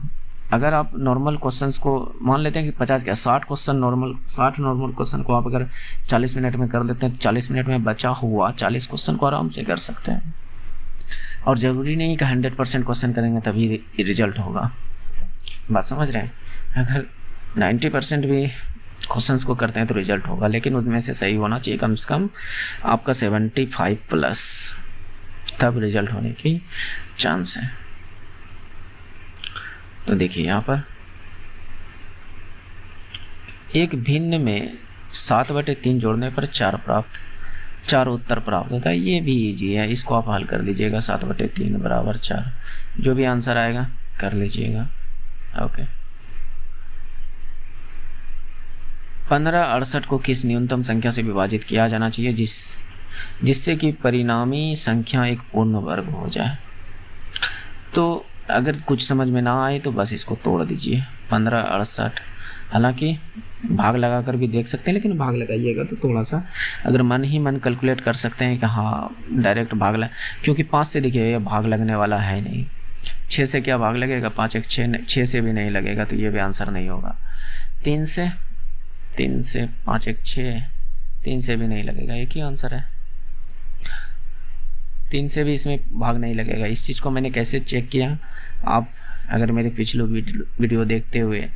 अगर आप नॉर्मल क्वेश्चंस को मान लेते हैं कि 50 क्या 60 क्वेश्चन नॉर्मल, 60 नॉर्मल क्वेश्चन को आप अगर 40 मिनट में कर लेते हैं तो 40 मिनट में बचा हुआ 40 क्वेश्चन को आराम से कर सकते हैं। और ज़रूरी नहीं कि 100% क्वेश्चन करेंगे तभी रिजल्ट होगा, बात समझ रहे हैं। अगर 90% भी क्वेश्चंस को करते हैं तो रिजल्ट होगा, लेकिन उनमें से सही होना चाहिए कम से कम आपका 75+, तब रिजल्ट होने की चांस है। तो देखिए यहाँ पर एक भिन्न में 7/3 जोड़ने पर 4 उत्तर प्राप्त होता है। ये भी इजी है, इसको आप हल कर लीजिएगा। 7/3 = 4, जो भी आंसर आएगा कर लीजिएगा। ओके। 1568 को किस न्यूनतम संख्या से विभाजित किया जाना चाहिए जिससे कि परिणामी संख्या एक पूर्ण वर्ग हो जाए? तो अगर कुछ समझ में ना आए तो बस इसको तोड़ दीजिए। 1568, हालांकि भाग लगाकर भी देख सकते हैं, लेकिन भाग लगाइएगा तो थोड़ा सा अगर मन ही मन कैलकुलेट कर सकते हैं कि हाँ डायरेक्ट भाग लगा, क्योंकि 5 से देखिए ये भाग लगने वाला है नहीं। 6 से क्या भाग लगेगा, 5 1 6, 6 से भी नहीं लगेगा, तो ये भी आंसर नहीं होगा। 3 से 5 1 6, 3 से भी नहीं लगेगा, एक ही आंसर है। 3 से भी इसमें भाग नहीं लगेगा। इस चीज़ को मैंने कैसे चेक किया, आप अगर मेरे पिछले वीडियो देखते हुए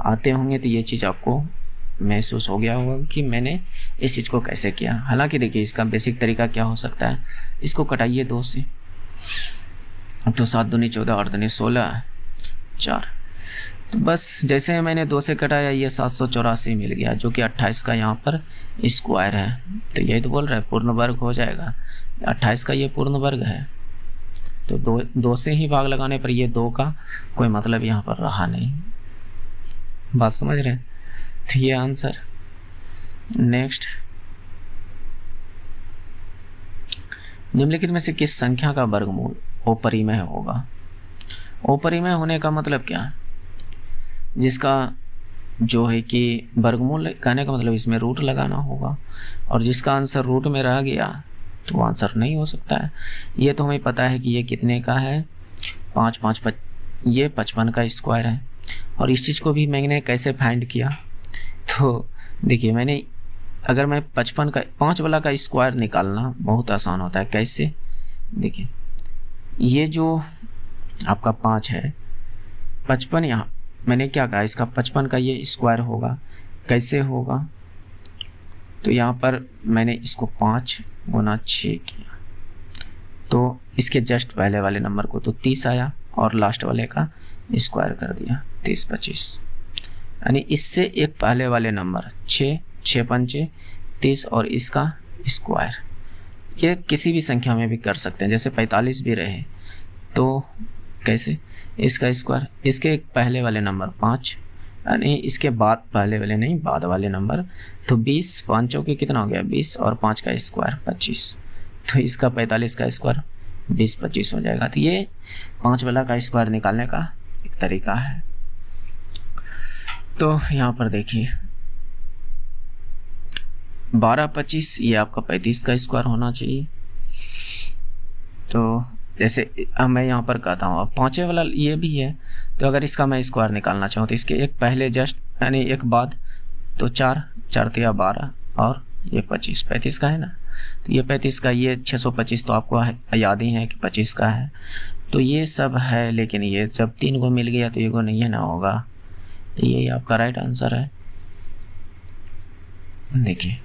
आते होंगे तो ये चीज़ आपको महसूस हो गया होगा कि मैंने इस चीज़ को कैसे किया। हालांकि देखिए इसका बेसिक तरीका क्या हो सकता है, इसको कटाइए 2 से, तो 7 दूनी 14, 8 दूनी 16, 4। तो बस जैसे मैंने 2 से कटाया ये 784 मिल गया, जो कि 28 का यहाँ पर स्क्वायर है। तो यही तो बोल रहा है पूर्ण वर्ग हो जाएगा। 28 का ये पूर्ण वर्ग है, तो 2 से ही भाग लगाने पर ये 2 का कोई मतलब यहाँ पर रहा नहीं, बात समझ रहे हैं। तो ये आंसर। नेक्स्ट, निम्नलिखित में से किस संख्या का वर्गमूल अपरिमेय होगा? अपरिमेय होने का मतलब क्या, जिसका जो है कि वर्गमूल कहने का मतलब इसमें रूट लगाना होगा, और जिसका आंसर रूट में रह गया तो आंसर नहीं हो सकता है। ये तो हमें पता है कि ये कितने का है, 5 5 5, ये 55 का स्क्वायर है। और इस चीज़ को भी मैंने कैसे फाइंड किया, तो देखिए मैंने अगर मैं 55 का 5 वाला का स्क्वायर निकालना बहुत आसान होता है। कैसे, देखिए ये जो आपका 5 है, 55 यहाँ मैंने क्या कहा, इसका 55 का ये स्क्वायर होगा। कैसे होगा, तो यहाँ पर मैंने इसको 5 गुना 6 किया, तो इसके जस्ट पहले वाले नंबर को तो 30 आया, और लास्ट वाले का स्क्वायर कर दिया 30 25, यानी इससे एक पहले वाले नंबर 6 6 5 30 और इसका स्क्वायर। ये किसी भी संख्या में भी कर सकते हैं, जैसे 45 भी रहे तो कैसे, इसका स्क्वायर, इसके एक पहले वाले नंबर 5, यानी इसके बाद पहले वाले नहीं बाद वाले नंबर, तो 20 5 के कितना हो गया 20, और 5 का स्क्वायर 25, तो इसका 45 का स्क्वायर 20 25 हो जाएगा। तो ये 5 वाला का स्क्वायर निकालने का एक तरीका है। तो यहाँ पर देखिए 12 25, ये आपका 35 का स्क्वायर होना चाहिए। तो जैसे मैं यहाँ पर कहता हूँ, अब 5वें वाला ये भी है, तो अगर इसका मैं स्क्वायर निकालना चाहूँ तो इसके एक पहले जस्ट यानी एक बाद, तो 4 4 या 12, और ये 25 35 का है ना, तो ये 35 का, ये 625 तो आपको याद ही है कि 25 का है। तो ये सब है, लेकिन ये जब 3 को मिल गया तो ये को नहीं है ना होगा, तो यही आपका राइट आंसर है। देखिए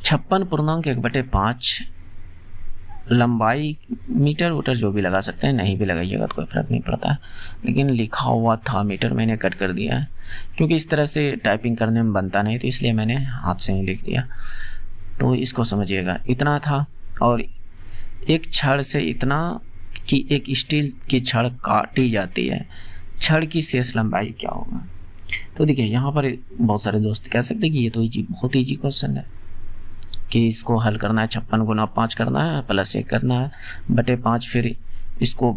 56.1/5 लंबाई, मीटर वोटर जो भी लगा सकते हैं, नहीं भी लगाइएगा तो कोई फर्क नहीं पड़ता, लेकिन लिखा हुआ था मीटर, मैंने कट कर दिया है क्योंकि इस तरह से टाइपिंग करने में बनता नहीं, तो इसलिए मैंने हाथ से ही लिख दिया। तो इसको समझिएगा, इतना था, और एक छड़ से इतना कि एक स्टील की छड़ काटी जाती है, छड़ की शेष लंबाई क्या होगा? तो देखिए यहाँ पर बहुत सारे दोस्त कह सकते हैं कि ये तो बहुत ईजी क्वेश्चन है, कि इसको हल करना है, 56 गुना 5 करना है, +1 करना है, बटे 5, फिर इसको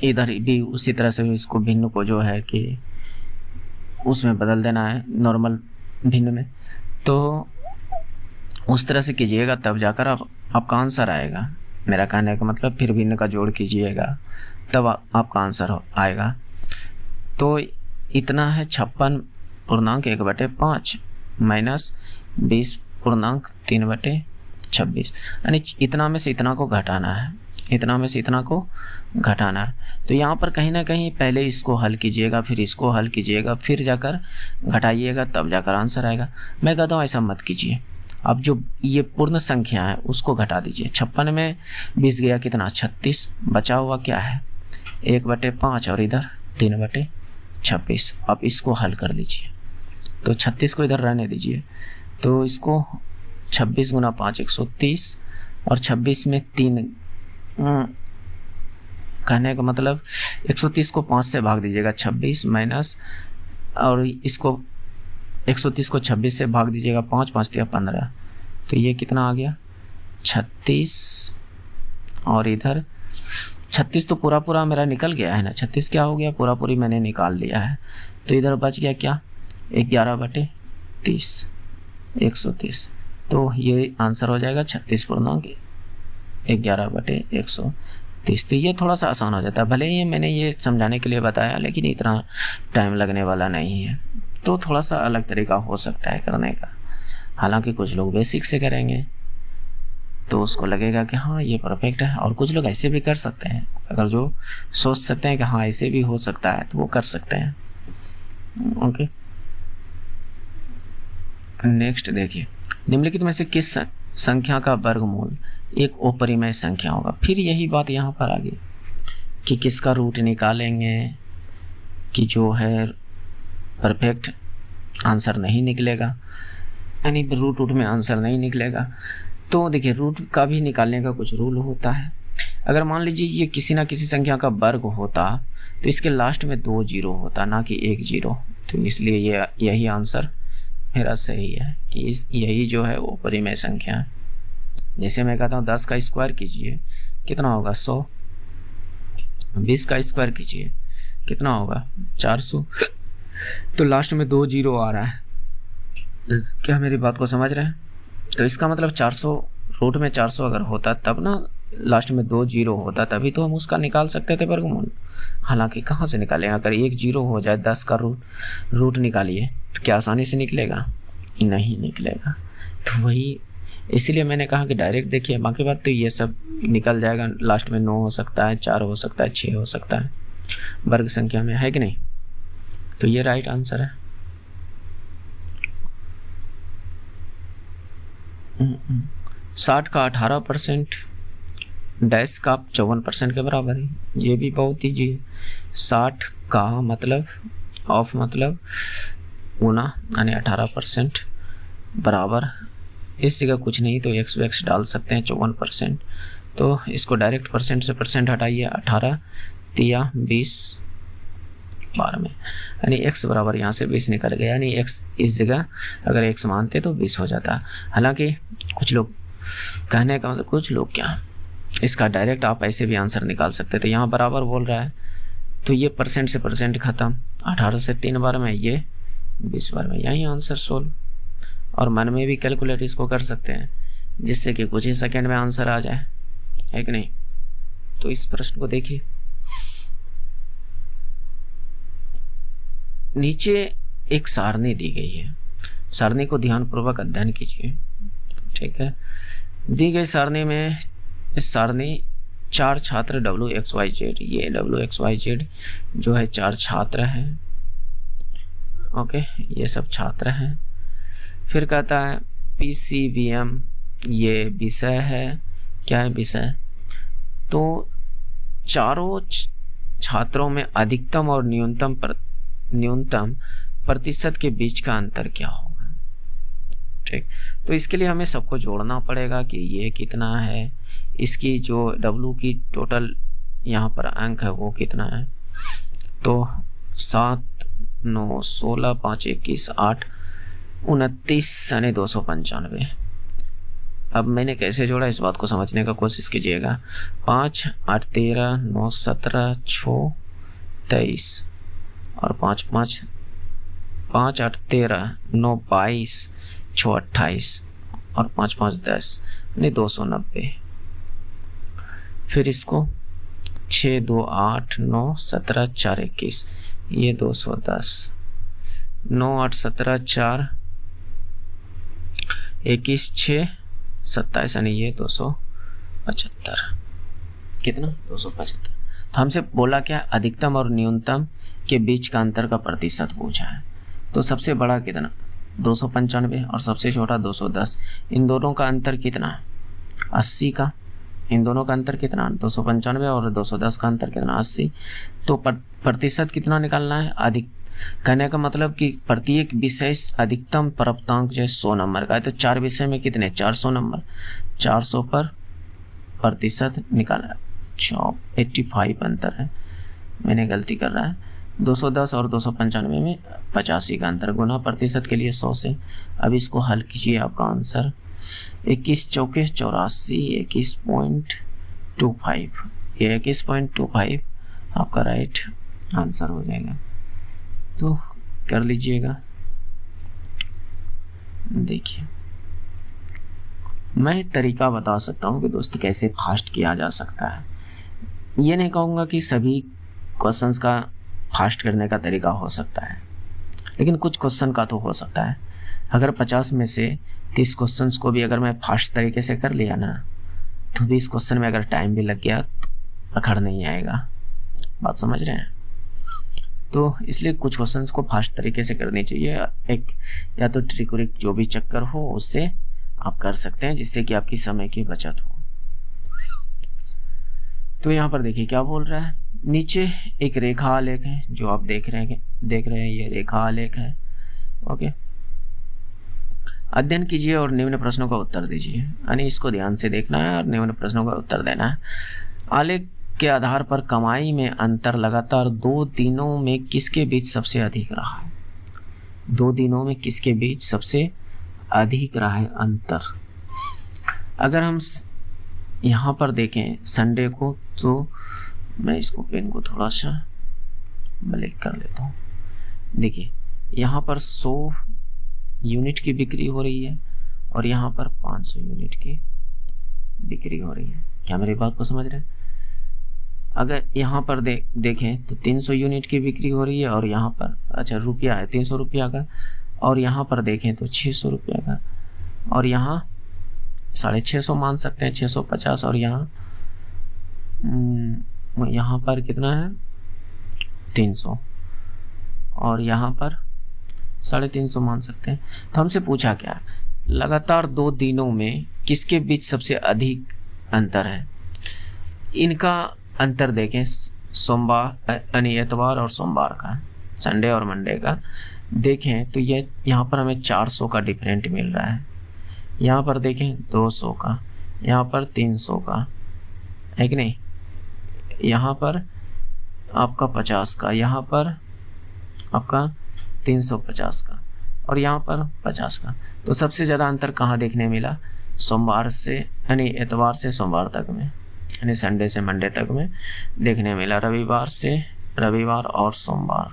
इधर भी उसी तरह से इसको भिन्न को जो है कि उसमें बदल देना है नॉर्मल भिन्न में। तो उस तरह से कीजिएगा तब जाकर आपका आंसर आएगा। मेरा कहने का मतलब फिर भिन्न का जोड़ कीजिएगा तब आपका आंसर आएगा। तो इतना है 56.1/5 माइनस 20.3/26, यानी इतना में से इतना को घटाना है, इतना में से इतना को घटाना है। तो यहाँ पर कहीं ना कहीं पहले इसको हल कीजिएगा, फिर इसको हल कीजिएगा, फिर जाकर घटाइएगा, तब जाकर आंसर आएगा। मैं कहता हूँ ऐसा मत कीजिए। अब जो ये पूर्ण संख्या है उसको घटा दीजिए। 56 में 20 गया कितना, 36, बचा हुआ क्या है 1/5 और इधर 3/26। अब इसको हल कर लीजिए। तो 36 को इधर रहने दीजिए। तो इसको 26 × 5 130 और 26 में 3, कहने का मतलब 130 को 5 से भाग दीजिएगा, 26 माइनस, और इसको 130 को 26 से भाग दीजिएगा, 5 5 × 15। तो ये कितना आ गया 36, और इधर 36 तो पूरा मेरा निकल गया है ना, 36 क्या हो गया, पूरी मैंने निकाल लिया है। तो इधर बच गया क्या 11/30 130। तो ये आंसर हो जाएगा 36.11/130। तो ये थोड़ा सा आसान हो जाता है। भले ही मैंने ये समझाने के लिए बताया, लेकिन इतना टाइम लगने वाला नहीं है। तो थोड़ा सा अलग तरीका हो सकता है करने का। हालांकि कुछ लोग बेसिक से करेंगे तो उसको लगेगा कि हाँ ये परफेक्ट है, और कुछ लोग ऐसे भी कर सकते हैं। अगर जो सोच सकते हैं कि हाँ ऐसे भी हो सकता है तो वो कर सकते हैं। ओके, नेक्स्ट देखिए, निम्नलिखित में से किस संख्या का वर्गमूल एक अपरिमेय संख्या होगा। फिर यही बात यहाँ पर आ गई कि किसका रूट निकालेंगे, कि जो है परफेक्ट आंसर नहीं निकलेगा, यानी रूट में आंसर नहीं निकलेगा। तो देखिए रूट का भी निकालने का कुछ रूल होता है। अगर मान लीजिए ये किसी ना किसी संख्या का वर्ग होता तो इसके लास्ट में 2 जीरो होता, ना कि 1 जीरो। तो इसलिए यही आंसर मेरा सही है कि यही जो है वो परिमेय संख्या है। जैसे मैं कहता हूँ 10 का स्क्वायर कीजिए कितना होगा 100, 20 का स्क्वायर कीजिए कितना होगा 400। तो लास्ट में 2 जीरो आ रहा है। क्या मेरी बात को समझ रहे हैं? तो इसका मतलब 400, रूट में 400 अगर होता तब ना लास्ट में 2 जीरो होता, तभी तो हम उसका निकाल सकते थे वर्गमूल। हालांकि कहाँ से निकालेंगे, अगर 1 जीरो हो जाए 10 का रूट निकालिए तो क्या आसानी से निकलेगा? नहीं निकलेगा। तो वही इसीलिए मैंने कहा कि डायरेक्ट देखिए, बाकी बात तो ये सब निकल जाएगा। लास्ट में 9 हो सकता है, 4 हो सकता है, 6 हो सकता है वर्ग संख्या में, है कि नहीं? तो ये राइट आंसर है। 60 का 18% डैश का 54% के बराबर है। ये भी बहुत ईजी है। 60 का मतलब ऑफ मतलब गुना यानी 18% बराबर, इस जगह कुछ नहीं तो x डाल सकते हैं 54%। तो इसको डायरेक्ट परसेंट से परसेंट हटाइए, 18 तिया 20 12 में, यानी x बराबर यहाँ से 20 निकल गया, यानी x इस जगह अगर x मानते तो 20 हो जाता। हालांकि कुछ लोग, कहने का मतलब कुछ लोग क्या, इसका डायरेक्ट आप ऐसे भी आंसर निकाल सकते थे। यहाँ बराबर बोल रहा है तो ये परसेंट से परसेंट खत्म, 18 से 3 बार में, ये 20 बार में, यही आंसर सोल्व। और मन में भी कैलकुलेट इसको कर सकते हैं जिससे कि कुछ ही सेकेंड में आंसर आ जाए, है कि नहीं? तो इस प्रश्न को देखिए, नीचे एक सारणी दी गई है। सारणी को ध्यानपूर्वक अध्ययन कीजिए, ठीक है? दी गई सारणी में, इस सारणी 4 छात्र WXYZ, ये WXYZ जो है 4 छात्र हैं। ओके, ये सब छात्र हैं। फिर कहता है PCVM ये विषय है। क्या है विषय? तो चारों छात्रों में अधिकतम और न्यूनतम प्रतिशत के बीच का अंतर क्या होगा? ठीक, तो इसके लिए हमें सबको जोड़ना पड़ेगा कि ये कितना है, इसकी जो W की टोटल यहाँ पर अंक है वो कितना है। तो 7 9 16 5 21 8 29 यानी 295। अब मैंने कैसे जोड़ा इस बात को समझने का कोशिश कीजिएगा। 5 8 13 9 17 6 23 और 5 5 5 8 13 9 22 6 28 और 5 5 10 यानी 290। फिर इसको 6 2 8 9 17 4 21 ये 210, 9 8 17 4 21 6 27 यानी ये 275। कितना 275। तो हमसे बोला क्या, अधिकतम और न्यूनतम के बीच का अंतर का प्रतिशत पूछा है। तो सबसे बड़ा कितना 295 और सबसे छोटा 210। इन दोनों का अंतर कितना 80 का। इन दोनों का अंतर कितना 295 और 210 का अंतर कितना 80। तो प्रतिशत कितना निकालना है, अधिक। कहने का मतलब कि प्रत्येक विषय अधिकतम प्राप्तांक जो है 100 नंबर का है। तो 4 विषय में कितने 400 नंबर, 400 पर प्रतिशत निकाला। 85 अंतर है, मैंने गलती कर रहा है। 210 और 295 में 85 का अंतर, गुना प्रतिशत के लिए 100 से। अब इसको हल कीजिए, आपका आंसर 21 चौके 84 21.25। ये 21.25 आपका राइट आंसर हो जाएगा। तो कर लीजिएगा। देखिए मैं तरीका बता सकता हूँ कि दोस्त कैसे फास्ट किया जा सकता है। ये नहीं कहूँगा कि सभी क्वेश्चंस का फास्ट करने का तरीका हो सकता है, लेकिन कुछ क्वेश्चन का तो हो सकता है। अगर 50 में से 30 क्वेश्चंस को भी अगर मैं फास्ट तरीके से कर लिया ना, तो 20 क्वेश्चन में अगर टाइम भी लग गया तो अखड़ नहीं आएगा। बात समझ रहे हैं? तो इसलिए कुछ क्वेश्चंस को फास्ट तरीके से करनी चाहिए। एक या तो ट्रिक व्रिक जो भी चक्कर हो उससे आप कर सकते हैं, जिससे कि आपकी समय की बचत हो। तो यहाँ पर देखिए क्या बोल रहा है, नीचे एक रेखा आलेख है जो आप देख रहे हैं ये रेखा आलेख है। ओके, अध्ययन कीजिए और निम्न प्रश्नों का उत्तर दीजिए। यानी इसको ध्यान से देखना है और निम्न प्रश्नों का उत्तर देना है। आलेख के आधार पर कमाई में अंतर लगातार 2 दिनों में किसके बीच सबसे अधिक रहा है। 2 दिनों में किसके बीच सबसे अधिक रहा है अंतर। अगर हम यहाँ पर देखें संडे को, तो मैं इसको पेन को थोड़ा सा ब्लैक कर लेता हूँ। देखिए यहाँ पर 100 यूनिट की बिक्री हो रही है और यहाँ पर 500 यूनिट की बिक्री हो रही है। क्या मेरी बात को समझ रहे हैं? अगर यहाँ पर देखें तो 300 यूनिट की बिक्री हो रही है और यहाँ पर अच्छा रुपया है 300 रुपया का, और यहाँ पर देखें तो 600 रुपया का, और यहाँ 650 मान सकते हैं 650, और यहाँ पर कितना है 300, और यहाँ पर 350 मान सकते हैं। तो हमसे पूछा क्या, लगातार 2 दिनों में किसके बीच सबसे अधिक अंतर है। इनका अंतर देखें, सोमवार यानी एतवार और सोमवार का, संडे और मंडे का देखें तो ये यहाँ पर हमें 400 का डिफरेंट मिल रहा है। यहाँ पर देखें 200 का, यहाँ पर 300 का है कि नहीं, यहाँ पर आपका 50 का, यहाँ पर आपका 350 का, और यहाँ पर 50 का। तो सबसे ज़्यादा अंतर कहाँ देखने मिला, सोमवार से यानी एतवार से सोमवार तक में, यानी संडे से मंडे तक में देखने मिला। रविवार और सोमवार,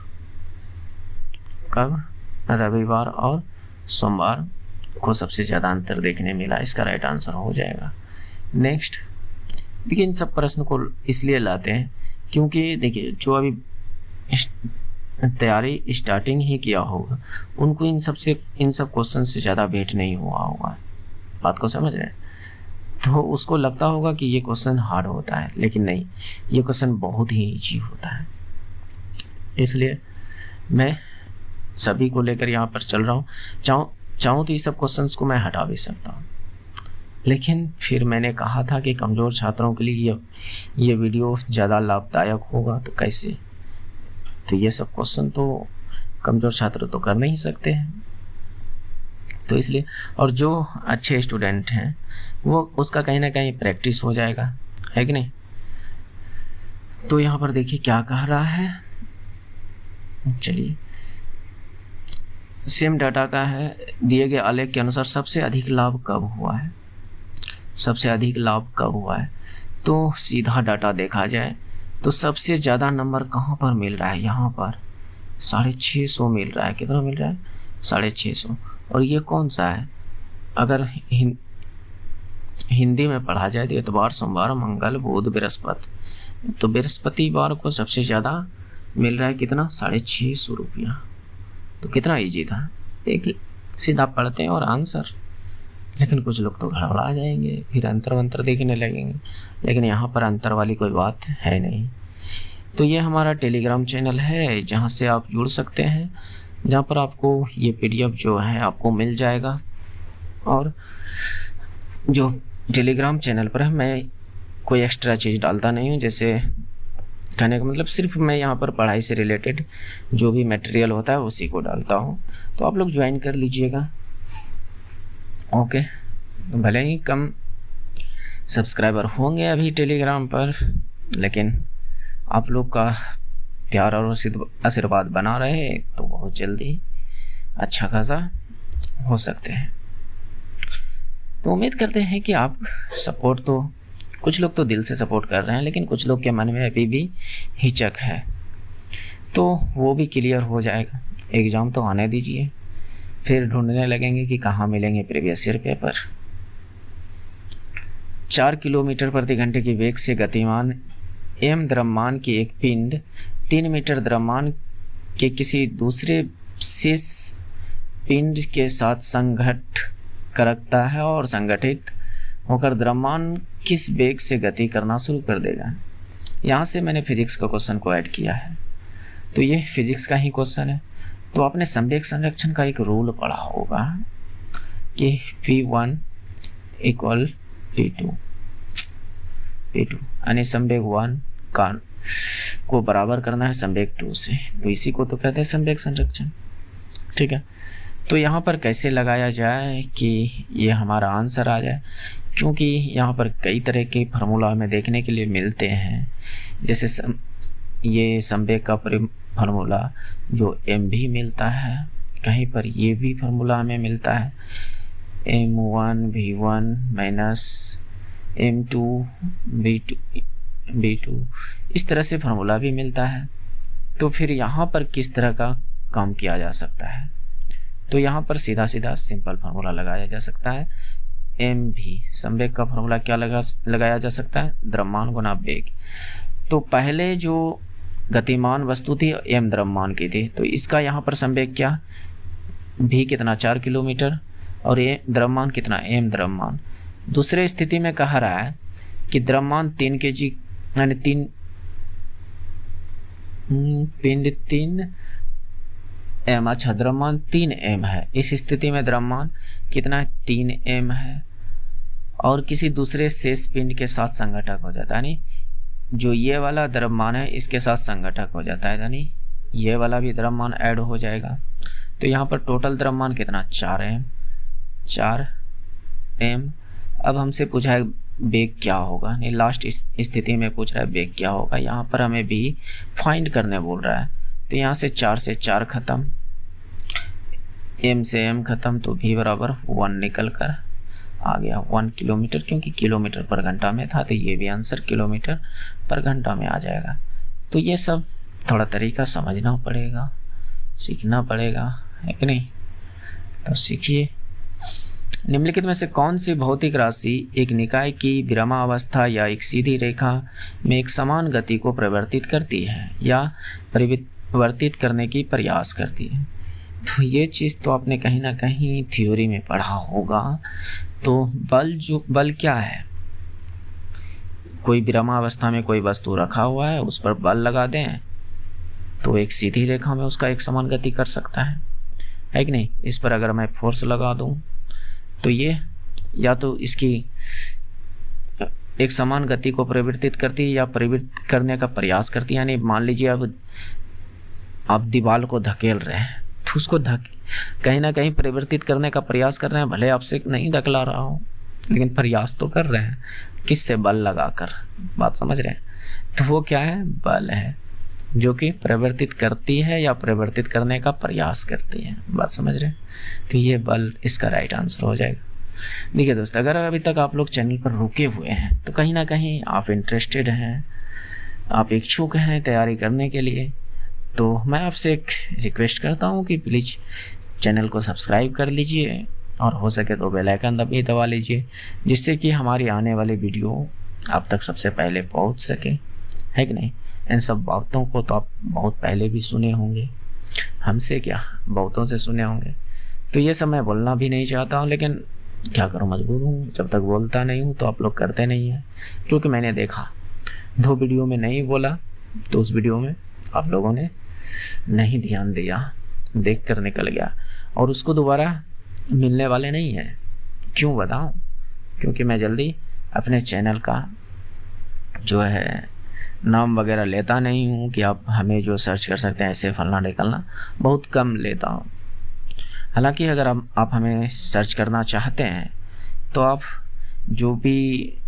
कब, रविवार और सोमवार को सबसे ज़्यादा अंतर देखने मिला। इसका राइट आंसर हो जाएगा। नेक्स्ट देखिए, इन सब प्रश्न को इसलिए लाते हैं क्योंकि देखिए जो अभी तैयारी स्टार्टिंग ही किया होगा उनको इन सब क्वेश्चन से ज़्यादा भेंट नहीं हुआ होगा। बात को समझ रहे हैं? तो उसको लगता होगा कि ये क्वेश्चन हार्ड होता है, लेकिन नहीं, ये क्वेश्चन बहुत ही ईजी होता है। इसलिए मैं सभी को लेकर यहाँ पर चल रहा हूँ। चाहूँ तो ये सब क्वेश्चंस को मैं हटा भी सकता हूँ, लेकिन फिर मैंने कहा था कि कमज़ोर छात्रों के लिए ये वीडियो ज़्यादा लाभदायक होगा। तो कैसे, तो ये सब क्वेश्चन तो कमज़ोर छात्र तो कर नहीं सकते हैं, तो इसलिए, और जो अच्छे स्टूडेंट हैं वो उसका कहीं ना कहीं प्रैक्टिस हो जाएगा, है कि नहीं। तो यहाँ पर देखिए क्या कह रहा है, चलिए सेम डाटा का है, दिए गए आलेख के अनुसार सबसे अधिक लाभ कब हुआ है। सबसे अधिक लाभ कब हुआ है। तो सीधा डाटा देखा जाए तो सबसे ज़्यादा नंबर कहाँ पर मिल रहा है, यहाँ पर 650 मिल रहा है। कितना मिल रहा है? 650। और ये कौन सा है? अगर हिंदी में पढ़ा जाए तो इतवार, सोमवार, मंगल, बुध, बृहस्पति। तो बृहस्पतिवार को सबसे ज़्यादा मिल रहा है कितना? 650 रुपया। तो कितना ईजी था, एक सीधा पढ़ते हैं और आंसर। लेकिन कुछ लोग तो गड़बड़ा जाएंगे, फिर अंतर वंतर देखने लगेंगे, लेकिन यहाँ पर अंतर वाली कोई बात है नहीं। तो ये हमारा टेलीग्राम चैनल है जहाँ से आप जुड़ सकते हैं, जहाँ पर आपको ये PDF जो है आपको मिल जाएगा। और जो टेलीग्राम चैनल पर है, मैं कोई एक्स्ट्रा चीज़ डालता नहीं हूँ। जैसे कहने का मतलब सिर्फ मैं यहाँ पर पढ़ाई से रिलेटेड जो भी मटेरियल होता है उसी को डालता हूँ। तो आप लोग ज्वाइन कर लीजिएगा। ओके, तो भले ही कम सब्सक्राइबर होंगे अभी टेलीग्राम पर, लेकिन आप लोग का प्यार और आशीर्वाद बना रहे तो बहुत जल्दी अच्छा खासा हो सकते हैं। तो उम्मीद करते हैं कि आप सपोर्ट, तो कुछ लोग तो दिल से सपोर्ट कर रहे हैं, लेकिन कुछ लोग के मन में अभी भी हिचक है, तो वो भी क्लियर हो जाएगा। एग्ज़ाम तो आने दीजिए, फिर ढूंढने लगेंगे कि कहाँ मिलेंगे प्रीवियस ईयर पेपर। 4 किलोमीटर प्रति घंटे की वेग से गतिमान एम द्रव्यमान की एक पिंड 3 मीटर द्रव्यमान के किसी दूसरे शेष पिंड के साथ संघट करता है और संगठित होकर द्रव्यमान किस वेग से गति करना शुरू कर देगा। यहाँ से मैंने फिजिक्स का क्वेश्चन को ऐड किया है, तो ये फिजिक्स का ही क्वेश्चन है। तो आपने संवेग संरक्षण का एक रूल पढ़ा होगा कि V1 = P2 यानी संवेग 1 को बराबर करना है संवेग 2 से, तो इसी को तो कहते हैं संवेग संरक्षण। ठीक है, तो यहाँ पर कैसे लगाया जाए कि ये हमारा आंसर आ जाए, क्योंकि यहाँ पर कई तरह के फार्मूला हमें देखने के लिए मिलते हैं। जैसे ये संवेग का फार्मूला जो m भी मिलता है, कहीं पर ये भी फार्मूला हमें मिलता है m1 v1 m2 v2, इस तरह से फार्मूला भी मिलता है। तो फिर यहाँ पर किस तरह का काम किया जा सकता है, तो यहाँ पर सीधा सीधा सिंपल फार्मूला लगाया जा सकता है। m भी संवेग का फार्मूला क्या लगाया जा सकता है? द्रव्यमान गुना वेग। तो पहले जो गतिमान वस्तु थी m द्रव्यमान की थी, तो इसका यहाँ पर संवेग क्या? v कितना? 4 किलोमीटर, और ये द्रव्यमान कितना? m द्रव्यमान। दूसरे स्थिति में कह रहा है कि द्रव्यमान 3 kg यानी पिंड 3 m। अच्छा, द्रव्यमान 3 m है। इस स्थिति में द्रव्यमान कितना है? 3 m है, और किसी दूसरे शेष पिंड के साथ संघटक हो जाता है, यानी जो ये वाला द्रव्यमान है इसके साथ संघटक हो जाता है, यानी ये वाला भी द्रव्यमान ऐड हो जाएगा। तो यहाँ पर टोटल द्रव्यमान कितना? 4 m। अब हमसे पूछा है वेग क्या होगा, नहीं लास्ट स्थिति में पूछ रहा है वेग क्या होगा। यहाँ पर हमें भी फाइंड करने बोल रहा है, तो यहाँ से 4 से 4 खत्म, m से m खत्म, तो v बराबर 1 निकल कर आ गया 1 किलोमीटर, क्योंकि किलोमीटर पर घंटा में था, तो ये भी आंसर किलोमीटर पर घंटा में आ जाएगा। तो ये सब थोड़ा तरीका समझना पड़ेगा, सीखना पड़ेगा, है कि नहीं? तो सीखिए। निम्नलिखित में से कौन सी भौतिक राशि एक निकाय की विरामावस्था या एक सीधी रेखा में एक समान गति को परिवर्तित करती है या परिवर्तित करने की प्रयास करती है? तो ये चीज़ तो आपने कहीं ना कहीं थ्योरी में पढ़ा होगा। तो बल क्या है? कोई विरामावस्था में कोई वस्तु रखा हुआ है, उस पर बल लगा दें तो एक सीधी रेखा में उसका एक समान गति कर सकता है कि नहीं? इस पर अगर मैं फोर्स लगा दूं तो ये या तो इसकी एक समान गति को परिवर्तित करती है या परिवर्तित करने का प्रयास करती है। यानी मान लीजिए अब आप दीवार को धकेल रहे हैं, तो उसको कहीं ना कहीं परिवर्तित करने का प्रयास कर रहे हैं। भले आपसे नहीं धकेला रहा हो, लेकिन प्रयास तो कर रहे हैं, किससे? बल लगाकर। बात समझ रहे हैं? तो वो क्या है? बल है, जो कि परिवर्तित करती है या परिवर्तित करने का प्रयास करती है। बात समझ रहे हैं? तो ये बल इसका राइट आंसर हो जाएगा। देखिए दोस्तों, अगर अभी तक आप लोग चैनल पर रुके हुए हैं तो कहीं ना कहीं आप इंटरेस्टेड हैं, आप इच्छुक हैं तैयारी करने के लिए, तो मैं आपसे एक रिक्वेस्ट करता हूं कि प्लीज़ चैनल को सब्सक्राइब कर लीजिए और हो सके तो बेल आइकन भी दबा लीजिए, जिससे कि हमारी आने वाली वीडियो आप तक सबसे पहले पहुंच सके, है कि नहीं। इन सब बातों को तो आप बहुत पहले भी सुने होंगे, हमसे क्या बहुतों से सुने होंगे। तो ये सब मैं बोलना भी नहीं चाहता हूँ, लेकिन क्या करूँ, मजबूर हूँ। जब तक बोलता नहीं हूँ तो आप लोग करते नहीं हैं, क्योंकि मैंने देखा 2 वीडियो में नहीं बोला तो उस वीडियो में आप लोगों ने नहीं ध्यान दिया, देख कर निकल गया और उसको दोबारा मिलने वाले नहीं है। क्यों बताऊँ? क्योंकि मैं जल्दी अपने चैनल का जो है नाम वगैरह लेता नहीं हूँ कि आप हमें जो सर्च कर सकते हैं ऐसे फलना ढेकलना, बहुत कम लेता हूँ। हालांकि अगर आप हमें सर्च करना चाहते हैं तो आप जो भी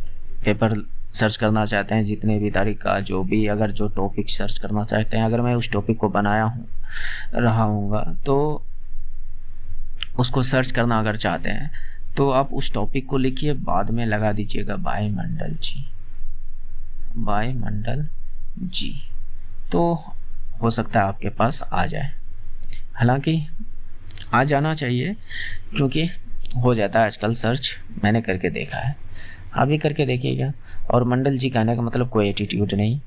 पेपर सर्च करना चाहते हैं, जितने भी तारीख का जो भी, अगर जो टॉपिक सर्च करना चाहते हैं, अगर मैं उस टॉपिक को बनाया रहा हूँगा तो उसको सर्च करना अगर चाहते हैं तो आप उस टॉपिक को लिखिए, बाद में लगा दीजिएगा वायुमंडल जी, वायुमंडल जी, तो हो सकता है आपके पास आ जाए। हालांकि आ जाना चाहिए, क्योंकि हो जाता है आजकल सर्च, मैंने करके देखा है, आप भी करके देखिएगा। और मंडल जी कहने का मतलब कोई एटीट्यूड नहीं,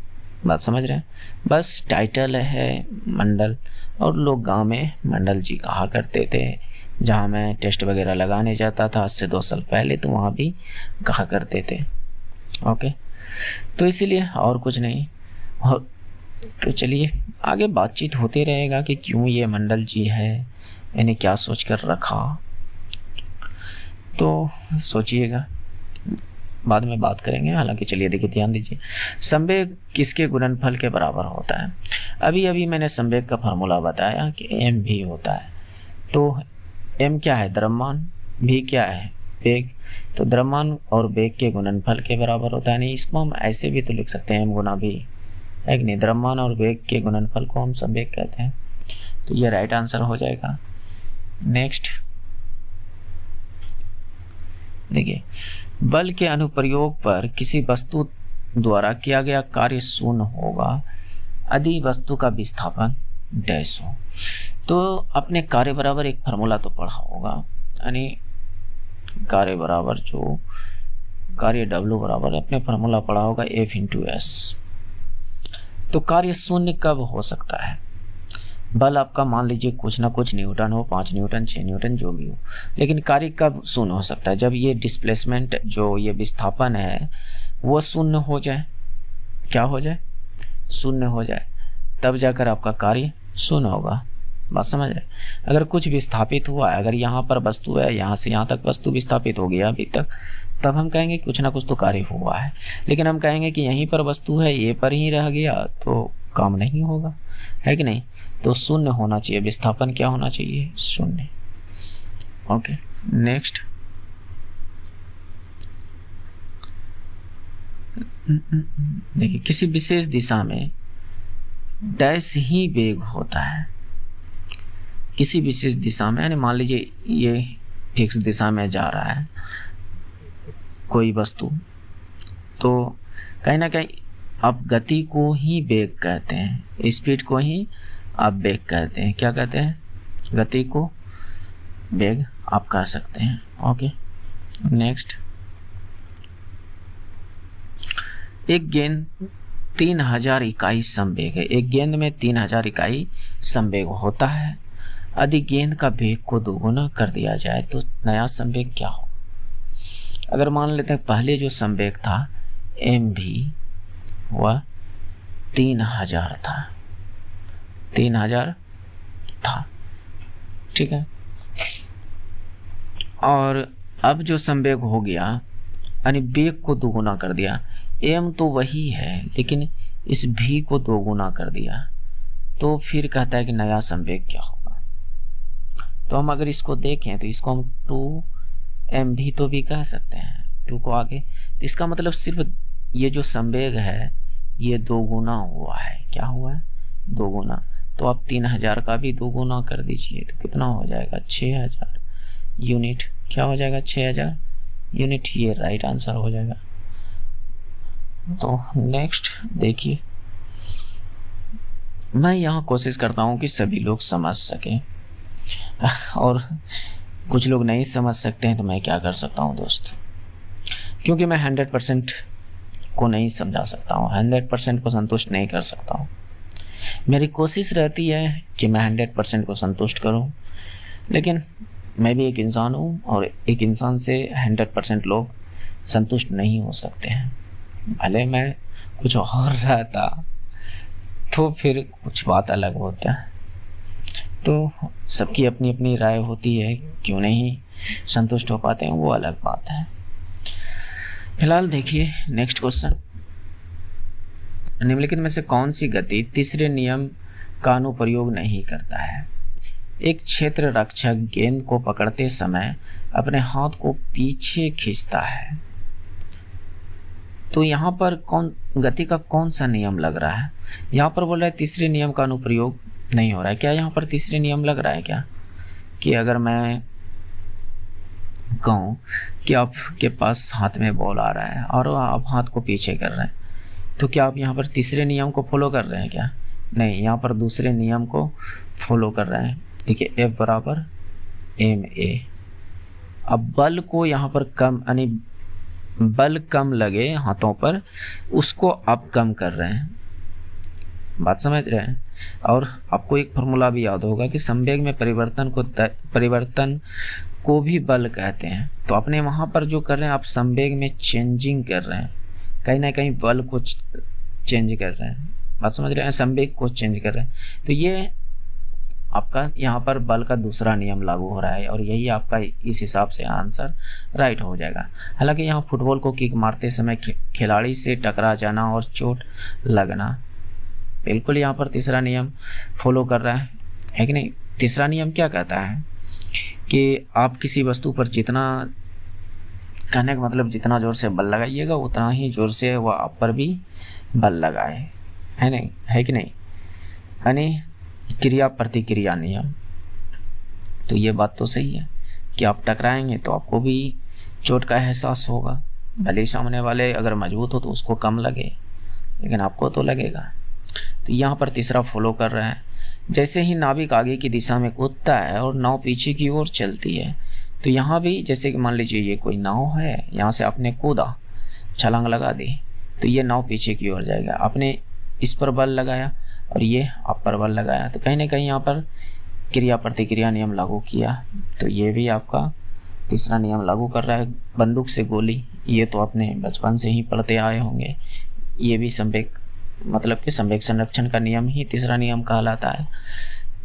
बात समझ रहे हैं, बस टाइटल है मंडल, और लोग गांव में मंडल जी कहा करते थे। जहां मैं टेस्ट वगैरह लगाने जाता था आज से 2 साल पहले, तो वहां भी कहा करते थे। ओके, तो इसीलिए और कुछ नहीं। और तो चलिए आगे बातचीत होते रहेगा कि क्यों ये मंडल जी है, मैंने क्या सोच कर रखा, तो सोचिएगा, बाद में बात करेंगे। हालांकि चलिए देखिए, ध्यान दीजिए, संवेग किसके गुणनफल के बराबर होता है। अभी अभी मैंने संवेग का फार्मूला बताया कि एम भी होता है। तो एम क्या है? द्रव्यमान। भी क्या है? वेग। तो द्रव्यमान और वेग के गुणनफल के बराबर होता है। नहीं, इसको हम ऐसे भी तो लिख सकते हैं, एम गुना भी, है कि नहीं। द्रव्यमान और वेग के गुणनफल को हम संवेग कहते हैं। तो ये राइट आंसर हो जाएगा। नेक्स्ट देखिए, बल के अनुप्रयोग पर किसी वस्तु द्वारा किया गया कार्य शून्य होगा यदि वस्तु का विस्थापन डैश हो। तो अपने कार्य बराबर एक फार्मूला तो पढ़ा होगा, यानी कार्य बराबर जो कार्य W बराबर अपने फार्मूला पढ़ा होगा F × S। तो कार्य शून्य कब हो सकता है? बल आपका मान लीजिए कुछ ना कुछ न्यूटन हो, 5 न्यूटन 6 न्यूटन जो भी हो, लेकिन कार्य कब शून्य हो सकता है? जब ये डिस्प्लेसमेंट, जो ये विस्थापन है, वो शून्य हो जाए। क्या हो जाए? शून्य हो जाए, तब जाकर आपका कार्य शून्य होगा। बात समझ रहे? अगर कुछ विस्थापित हुआ है, अगर यहाँ पर वस्तु है, यहाँ से यहाँ तक वस्तु विस्थापित हो गया अभी तक, तब हम कहेंगे कुछ ना कुछ तो कार्य हुआ है। लेकिन हम कहेंगे कि यहीं पर वस्तु है, ये पर ही रह गया, तो काम नहीं होगा, है कि नहीं। तो शून्य होना चाहिए, विस्थापन क्या होना चाहिए? शून्य। ओके, नेक्स्ट देखिए, किसी विशेष दिशा में डैश ही वेग होता है। किसी विशेष दिशा में, यानी मान लीजिए ये फिक्स दिशा में जा रहा है कोई वस्तु, तो कहीं ना कहीं आप गति को ही वेग कहते हैं, स्पीड को ही आप वेग कहते हैं। क्या कहते हैं? गति को वेग आप कह सकते हैं। ओके, नेक्स्ट, एक गेंद 3000 इकाई संवेग है। एक गेंद में 3000 इकाई संवेग होता है। यदि गेंद का वेग को दोगुना कर दिया जाए तो नया संवेग क्या हो? अगर मान लेते हैं पहले जो संवेग था mv, वह 3000 था, 3000 था, ठीक है। और अब जो संवेग हो गया, यानी वेग को दोगुना कर दिया, m तो वही है लेकिन इस v को दोगुना कर दिया, तो फिर कहता है कि नया संवेग क्या होगा। तो हम अगर इसको देखें तो इसको हम 2mv तो भी कह सकते हैं, 2 को आगे, तो इसका मतलब सिर्फ ये जो संवेग है ये दोगुना हुआ है। क्या हुआ है? दोगुना। तो आप 3000 का भी दोगुना कर दीजिए तो कितना हो जाएगा? 6000 यूनिट। क्या हो जाएगा 6000 यूनिट, ये राइट आंसर हो जाएगा। तो नेक्स्ट देखिए, मैं यहाँ कोशिश करता हूँ कि सभी लोग समझ सकें और कुछ लोग नहीं समझ सकते हैं, तो मैं क्या कर सकता हूँ दोस्त, क्योंकि मैं 100% को नहीं समझा सकता हूँ, 100% को संतुष्ट नहीं कर सकता हूँ। मेरी कोशिश रहती है कि मैं 100% को संतुष्ट करूँ, लेकिन मैं भी एक इंसान हूँ और एक इंसान से 100% लोग संतुष्ट नहीं हो सकते हैं। भले मैं कुछ और रहता तो फिर कुछ बात अलग होता है। तो सबकी अपनी अपनी राय होती है, क्यों नहीं संतुष्ट हो पाते हैं वो अलग बात है। फिलहाल देखिए नेक्स्ट क्वेश्चन, निम्नलिखित में से कौन सी गति तीसरे नियम का अनुप्रयोग नहीं करता है? एक क्षेत्र रक्षक गेंद को पकड़ते समय अपने हाथ को पीछे खींचता है। तो यहाँ पर गति का कौन सा नियम लग रहा है? यहाँ पर बोल रहा है तीसरे नियम का अनुप्रयोग नहीं हो रहा है। क्या यहाँ पर तीसरे नियम लग रहा है क्या, कि अगर मैं कहूँ कि आपके पास हाथ में बॉल आ रहा है और आप हाथ को पीछे कर रहे हैं, तो क्या आप यहाँ पर तीसरे नियम को फॉलो कर रहे हैं क्या? नहीं, यहाँ पर दूसरे नियम को फॉलो कर रहे हैं। देखिए F बराबर ma। अब बल को यहाँ पर कम, यानी बल कम लगे हाथों पर, उसको आप कम कर रहे हैं। बात समझ रहे हैं? और आपको एक फॉर्मूला भी याद होगा कि संवेग में परिवर्तन को भी बल कहते हैं। तो अपने वहाँ पर जो कर रहे हैं आप संवेग में चेंजिंग कर रहे हैं, कहीं ना कहीं बल को चेंज कर रहे हैं। बात समझ रहे हैं? संवेग को चेंज कर रहे हैं। तो ये आपका यहाँ पर बल का दूसरा नियम लागू हो रहा है और यही आपका इस हिसाब से आंसर राइट हो जाएगा। हालांकि यहाँ फुटबॉल को किक मारते समय खिलाड़ी से टकरा जाना और चोट लगना, बिल्कुल यहाँ पर तीसरा नियम फॉलो कर रहा है कि नहीं? तीसरा नियम क्या कहता है कि आप किसी वस्तु पर जितना, कहने का मतलब जितना जोर से बल लगाइएगा उतना ही जोर से वह आप पर भी बल लगाए, है नहीं, है कि नहीं? यानी क्रिया प्रतिक्रिया नियम। तो ये बात तो सही है कि आप टकराएंगे तो आपको भी चोट का एहसास होगा, भले ही सामने वाले अगर मजबूत हो तो उसको कम लगे, लेकिन आपको तो लगेगा। तो यहाँ पर तीसरा फॉलो कर रहा है। जैसे ही नाविक आगे की दिशा में कूदता है और नाव पीछे की ओर चलती है, तो यहाँ भी जैसे कि मान लीजिए ये कोई नाव है, यहाँ से आपने कूदा, छलांग लगा दी, तो ये नाव पीछे की ओर जाएगा। आपने इस पर बल लगाया और ये आप पर बल लगाया, तो कहीं ना कहीं यहाँ पर क्रिया प्रतिक्रिया नियम लागू किया। तो ये भी आपका तीसरा नियम लागू कर रहा है। बंदूक से गोली, ये तो आपने बचपन से ही पढ़ते आए होंगे। ये भी संवेग, मतलब कि संवेग संरक्षण का नियम ही तीसरा नियम कहलाता है।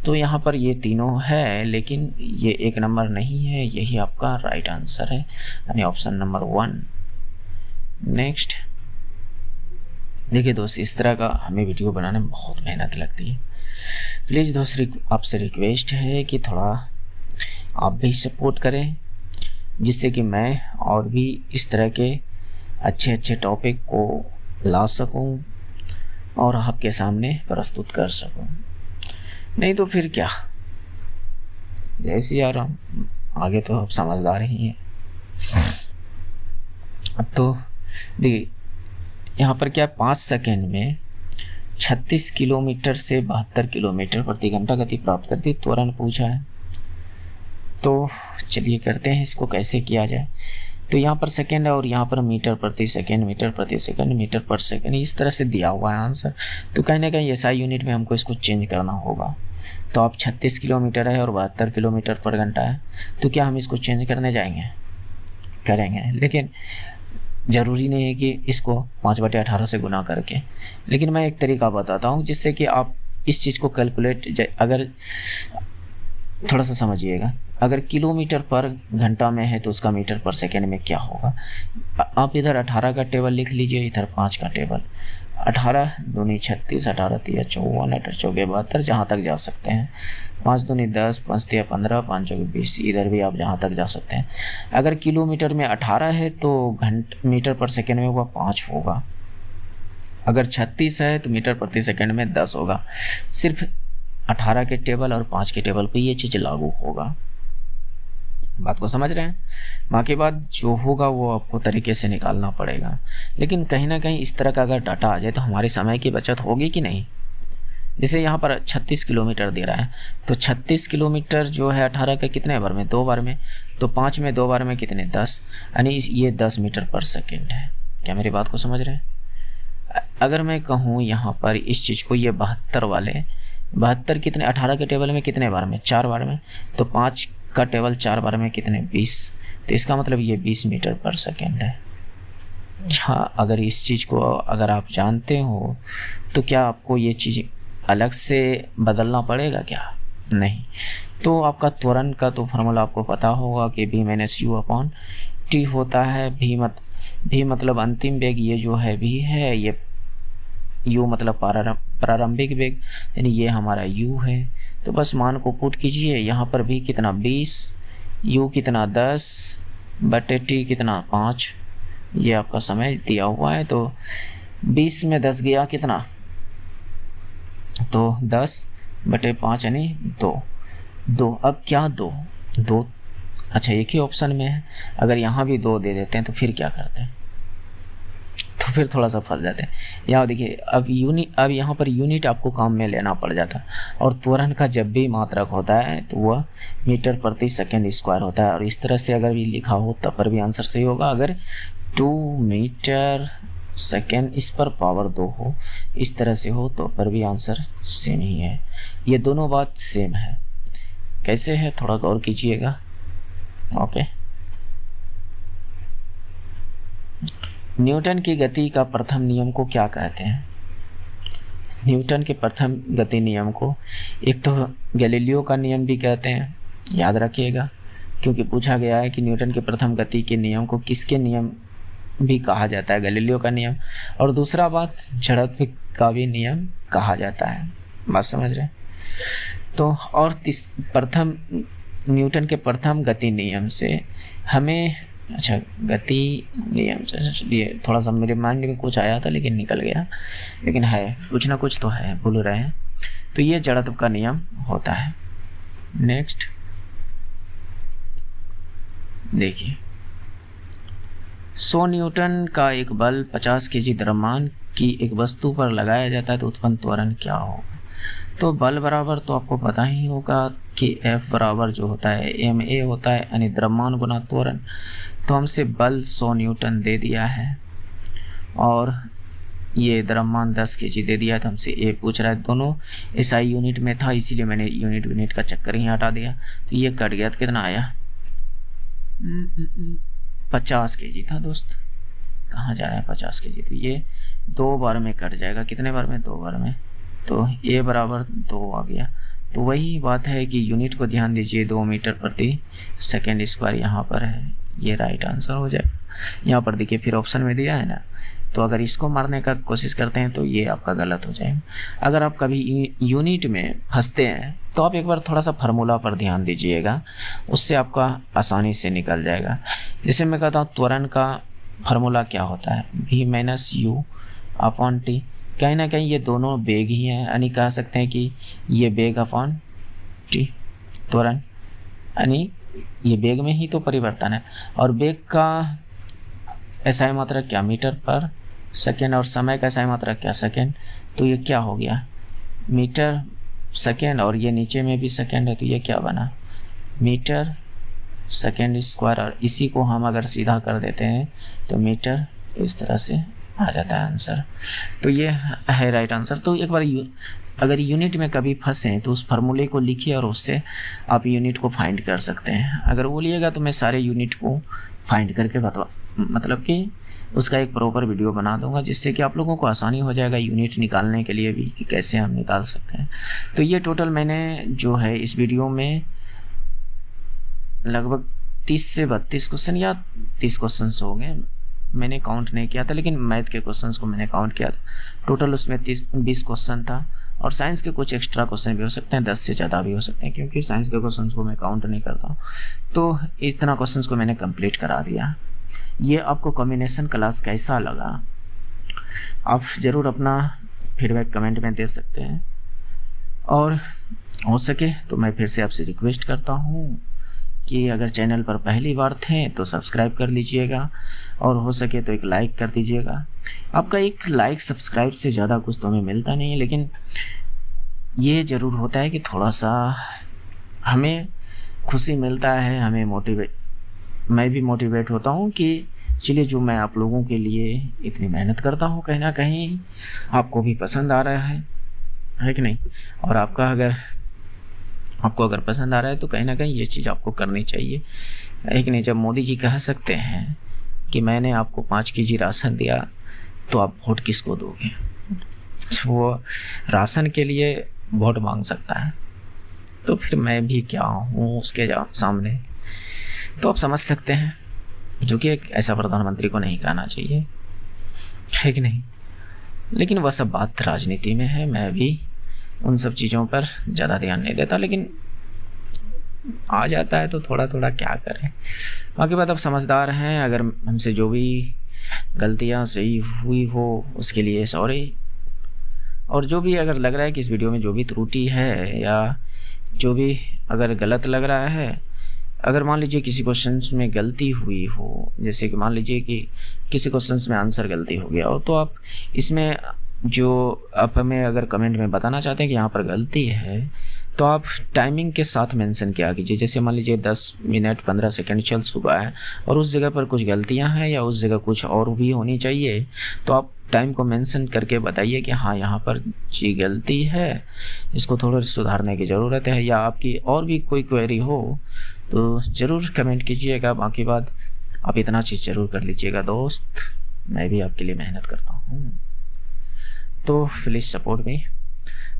तो यहाँ पर ये तीनों है, लेकिन ये एक नंबर नहीं है, यही आपका राइट आंसर है, यानी ऑप्शन नंबर 1। नेक्स्ट देखिए दोस्त, इस तरह का हमें वीडियो बनाने में बहुत मेहनत लगती है। प्लीज़ दोस्त आपसे रिक्वेस्ट है कि थोड़ा आप भी सपोर्ट करें, जिससे कि मैं और भी इस तरह के अच्छे अच्छे टॉपिक को ला सकूं और आपके सामने प्रस्तुत कर सकूं। नहीं तो फिर क्या, जैसे यार आगे तो आप समझदार ही हैं। अब तो देखिए यहाँ पर क्या 5 सेकेंड में 36 किलोमीटर से 72 किलोमीटर प्रति घंटा गति प्राप्त करती त्वरण पूछा है। तो चलिए करते हैं इसको कैसे किया जाए। तो यहाँ पर सेकेंड है और यहाँ पर मीटर प्रति सेकेंड, मीटर प्रति सेकेंड, मीटर पर सेकेंड, इस तरह से दिया हुआ है आंसर। तो कहीं ना कहीं SI यूनिट में हमको इसको चेंज करना होगा। तो अब 36 किलोमीटर है और 72 किलोमीटर पर घंटा है, तो क्या हम इसको चेंज करने जाएंगे? करेंगे, लेकिन ज़रूरी नहीं है कि इसको 5/18 से गुना करके। लेकिन मैं एक तरीका बताता हूँ जिससे कि आप इस चीज़ को कैलकुलेट, अगर थोड़ा सा समझिएगा, अगर किलोमीटर पर घंटा में है तो उसका मीटर पर सेकेंड में क्या होगा। आप इधर 18 का टेबल लिख लीजिए, इधर 5 का टेबल। 18 दूनी 36, 18 तिया 54, 18 चौके 72, जहाँ तक जा सकते हैं। 5 दूनी 10, 5 तिया 15, 5 चौके 20, इधर भी आप जहाँ तक जा सकते हैं। अगर किलोमीटर में 18 है तो मीटर पर सेकेंड में वह 5 होगा। अगर 36 है तो मीटर प्रति सेकेंड में 10 होगा। सिर्फ 18 के टेबल और 5 के टेबल पे ये चीज़ लागू होगा। बात को समझ रहे हैं। बाकी बात जो होगा वो आपको तरीके से निकालना पड़ेगा, लेकिन कहीं ना कहीं इस तरह का अगर डाटा आ जाए तो हमारे समय की बचत होगी कि नहीं। जैसे यहाँ पर 36 किलोमीटर दे रहा है, तो 36 किलोमीटर जो है 18 के कितने बार में, 2 बार में, तो 5 में 2 बार में कितने, 10, यानी ये 10 मीटर पर सेकेंड है। क्या मेरी बात को समझ रहे हैं। अगर मैं कहूँ यहाँ पर इस चीज़ को, ये 72 वाले 72 कितने, 18 के टेबल में कितने बार में, 4 बार में, तो 5 का टेबल 4 बार में कितने, 20, तो इसका मतलब ये 20 मीटर पर सेकेंड है। हाँ, अगर इस चीज़ को अगर आप जानते हो तो क्या आपको ये चीज़ अलग से बदलना पड़ेगा क्या, नहीं। तो आपका त्वरण का तो फार्मूला आपको पता होगा कि v minus you upon T होता है। v मतलब अंतिम वेग, ये जो है v है, ये u मतलब प्रारंभिक वेग, यानी ये हमारा u है। तो बस मान को पुट कीजिए, यहाँ पर v कितना 20, u कितना 10 बटे t कितना 5, ये आपका समय दिया हुआ है। तो 20 में 10 गया कितना, तो 10 बटे 5 यानी 2। अब क्या 2, अच्छा एक ही ऑप्शन में है, अगर यहाँ भी 2 दे देते हैं तो फिर क्या करते हैं, तो फिर थोड़ा सा फंस जाते हैं। यहाँ देखिए अब यहाँ पर यूनिट आपको काम में लेना पड़ जाता है, और त्वरण का जब भी मात्रक होता है तो वह मीटर प्रति सेकेंड स्क्वायर होता है। और इस तरह से अगर भी लिखा हो तब पर भी आंसर सही होगा। अगर 2 मीटर सेकेंड इस पर पावर 2 हो, इस तरह से हो, तो पर भी आंसर सेम ही है। ये दोनों बात सेम है। कैसे है थोड़ा गौर कीजिएगा। ओके, न्यूटन की गति का प्रथम नियम को क्या कहते हैं। न्यूटन के प्रथम गति नियम को एक तो गैलीलियो का नियम भी कहते हैं, याद रखिएगा, क्योंकि पूछा गया है कि न्यूटन के प्रथम गति के नियम को किसके नियम भी कहा जाता है, गैलीलियो का नियम। और दूसरा बात, जड़त्व का भी नियम कहा जाता है। बात समझ रहे हैं। तो और प्रथम न्यूटन के प्रथम गति नियम से हमें, अच्छा गति नियम से ये थोड़ा सा मेरे माइंड में कुछ आया था लेकिन निकल गया, लेकिन है कुछ ना कुछ तो है, भूल रहे हैं। तो ये जड़त्व का नियम होता है। नेक्स्ट देखिए, 100 न्यूटन का एक बल 50 केजी द्रव्यमान की एक वस्तु पर लगाया जाता है तो उत्पन्न त्वरण क्या होगा। तो बल बराबर तो आपको पता ही होगा कि F बराबर जो होता है ma होता है, यानी द्रव्यमान गुना त्वरण। तो हमसे बल 100 न्यूटन दे दिया है और ये द्रव्यमान 10 केजी दे दिया है, तो हमसे A पूछ रहा है। दोनों SI यूनिट में था, इसीलिए मैंने यूनिट का चक्कर ही हटा दिया। तो ये कट गया तो कितना आया, 50 केजी था दोस्त। कहाँ जा रहा है 50 केजी, तो ये 2 बार में कट जाएगा। कितने बार में, 2 बार में। तो A बराबर 2 आ गया। तो वही बात है कि यूनिट को ध्यान दीजिए, 2 मीटर प्रति सेकेंड स्क्वायर यहाँ पर है, ये राइट आंसर हो जाएगा। यहाँ पर देखिए फिर ऑप्शन में दिया है ना, तो अगर इसको मारने का कोशिश करते हैं तो ये आपका गलत हो जाएगा। अगर आप कभी यूनिट में फंसते हैं तो आप एक बार थोड़ा सा फार्मूला पर ध्यान दीजिएगा, उससे आपका आसानी से निकल जाएगा। जैसे मैं कहता हूँ त्वरण का फार्मूला क्या होता है, v minus you upon T. कहीं ना कहीं ये दोनों वेग ही हैं, यानी कह सकते हैं कि ये वेग अपॉन टी त्वरण, यानी ये वेग में ही तो परिवर्तन है। और वेग का SI मात्रक क्या, मीटर पर सेकेंड, और समय का SI मात्रक क्या, सेकेंड। तो ये क्या हो गया, मीटर सेकेंड, और ये नीचे में भी सेकेंड है, तो ये क्या बना, मीटर सेकेंड स्क्वायर। और इसी को हम अगर सीधा कर देते हैं तो मीटर, इस तरह से आ जाता है आंसर। तो ये है राइट आंसर। तो एक बार अगर यूनिट में कभी फंसे तो उस फार्मूले को लिखिए और उससे आप यूनिट को फाइंड कर सकते हैं। अगर वो लिएगा तो मैं सारे यूनिट को फाइंड करके मतलब कि उसका एक प्रॉपर वीडियो बना दूंगा, जिससे कि आप लोगों को आसानी हो जाएगा यूनिट निकालने के लिए भी, कि कैसे हम निकाल सकते हैं। तो ये टोटल मैंने जो है इस वीडियो में लगभग 30 से 32 क्वेश्चन या 30 क्वेश्चन हो गए, मैंने काउंट नहीं किया था, लेकिन मैथ के क्वेश्चंस को मैंने काउंट किया था। टोटल उसमें 20 क्वेश्चन था, और साइंस के कुछ एक्स्ट्रा क्वेश्चन भी हो सकते हैं, 10 से ज़्यादा भी हो सकते हैं, क्योंकि साइंस के क्वेश्चंस को मैं काउंट नहीं करता हूँ। तो इतना क्वेश्चंस को मैंने कंप्लीट करा दिया। ये आपको कॉम्बिनेशन क्लास कैसा लगा, आप ज़रूर अपना फीडबैक कमेंट में दे सकते हैं। और हो सके तो मैं फिर से आपसे रिक्वेस्ट करता हूँ कि अगर चैनल पर पहली बार थे तो सब्सक्राइब कर लीजिएगा और हो सके तो एक लाइक कर दीजिएगा। आपका एक लाइक सब्सक्राइब से ज़्यादा कुछ तो हमें मिलता नहीं है, लेकिन ये ज़रूर होता है कि थोड़ा सा हमें खुशी मिलता है, हमें मैं भी मोटिवेट होता हूँ कि चलिए जो मैं आप लोगों के लिए इतनी मेहनत करता हूँ कहीं ना कहीं आपको भी पसंद आ रहा है कि नहीं। और आपको अगर पसंद आ रहा है तो कहीं ना कहीं ये चीज़ आपको करनी चाहिए, है कि नहीं। जब मोदी जी कह सकते हैं कि मैंने आपको 5 kg राशन दिया तो आप वोट किसको दोगे? वो राशन के लिए वोट मांग सकता है, तो फिर मैं भी क्या हूँ उसके सामने। तो आप समझ सकते हैं, जो कि एक ऐसा प्रधानमंत्री को नहीं कहना चाहिए, है कि नहीं। लेकिन वह सब बात राजनीति में है, मैं भी उन सब चीज़ों पर ज़्यादा ध्यान नहीं देता, लेकिन आ जाता है तो थोड़ा थोड़ा क्या करें। बाकी बात आप समझदार हैं, अगर हमसे जो भी गलतियाँ सही हुई हो उसके लिए सॉरी। और जो भी अगर लग रहा है कि इस वीडियो में जो भी त्रुटि है या जो भी अगर गलत लग रहा है, अगर मान लीजिए किसी क्वेश्चंस में गलती हुई हो, जैसे कि मान लीजिए कि किसी क्वेश्चंस में आंसर गलती हो गया हो, तो आप इसमें जो आप हमें अगर कमेंट में बताना चाहते हैं कि यहाँ पर गलती है, तो आप टाइमिंग के साथ मेंशन किया कीजिए। जैसे मान लीजिए 10 मिनट 15 सेकंड चल चुका है और उस जगह पर कुछ गलतियाँ हैं या उस जगह कुछ और भी होनी चाहिए, तो आप टाइम को मेंशन करके बताइए कि हाँ यहाँ पर जी गलती है, इसको थोड़ा सुधारने की ज़रूरत है। या आपकी और भी कोई क्वेरी हो तो ज़रूर कमेंट कीजिएगा। बाकी बात आप इतना चीज़ ज़रूर कर लीजिएगा दोस्त, मैं भी आपके लिए मेहनत करता हूँ, तो प्लीज़ सपोर्ट मी।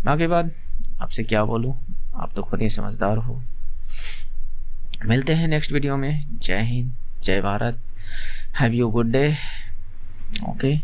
बाकी बात आपसे क्या बोलूँ, आप तो खुद ही समझदार हो। मिलते हैं नेक्स्ट वीडियो में। जय हिंद, जय Bharat, have you good day. Okay.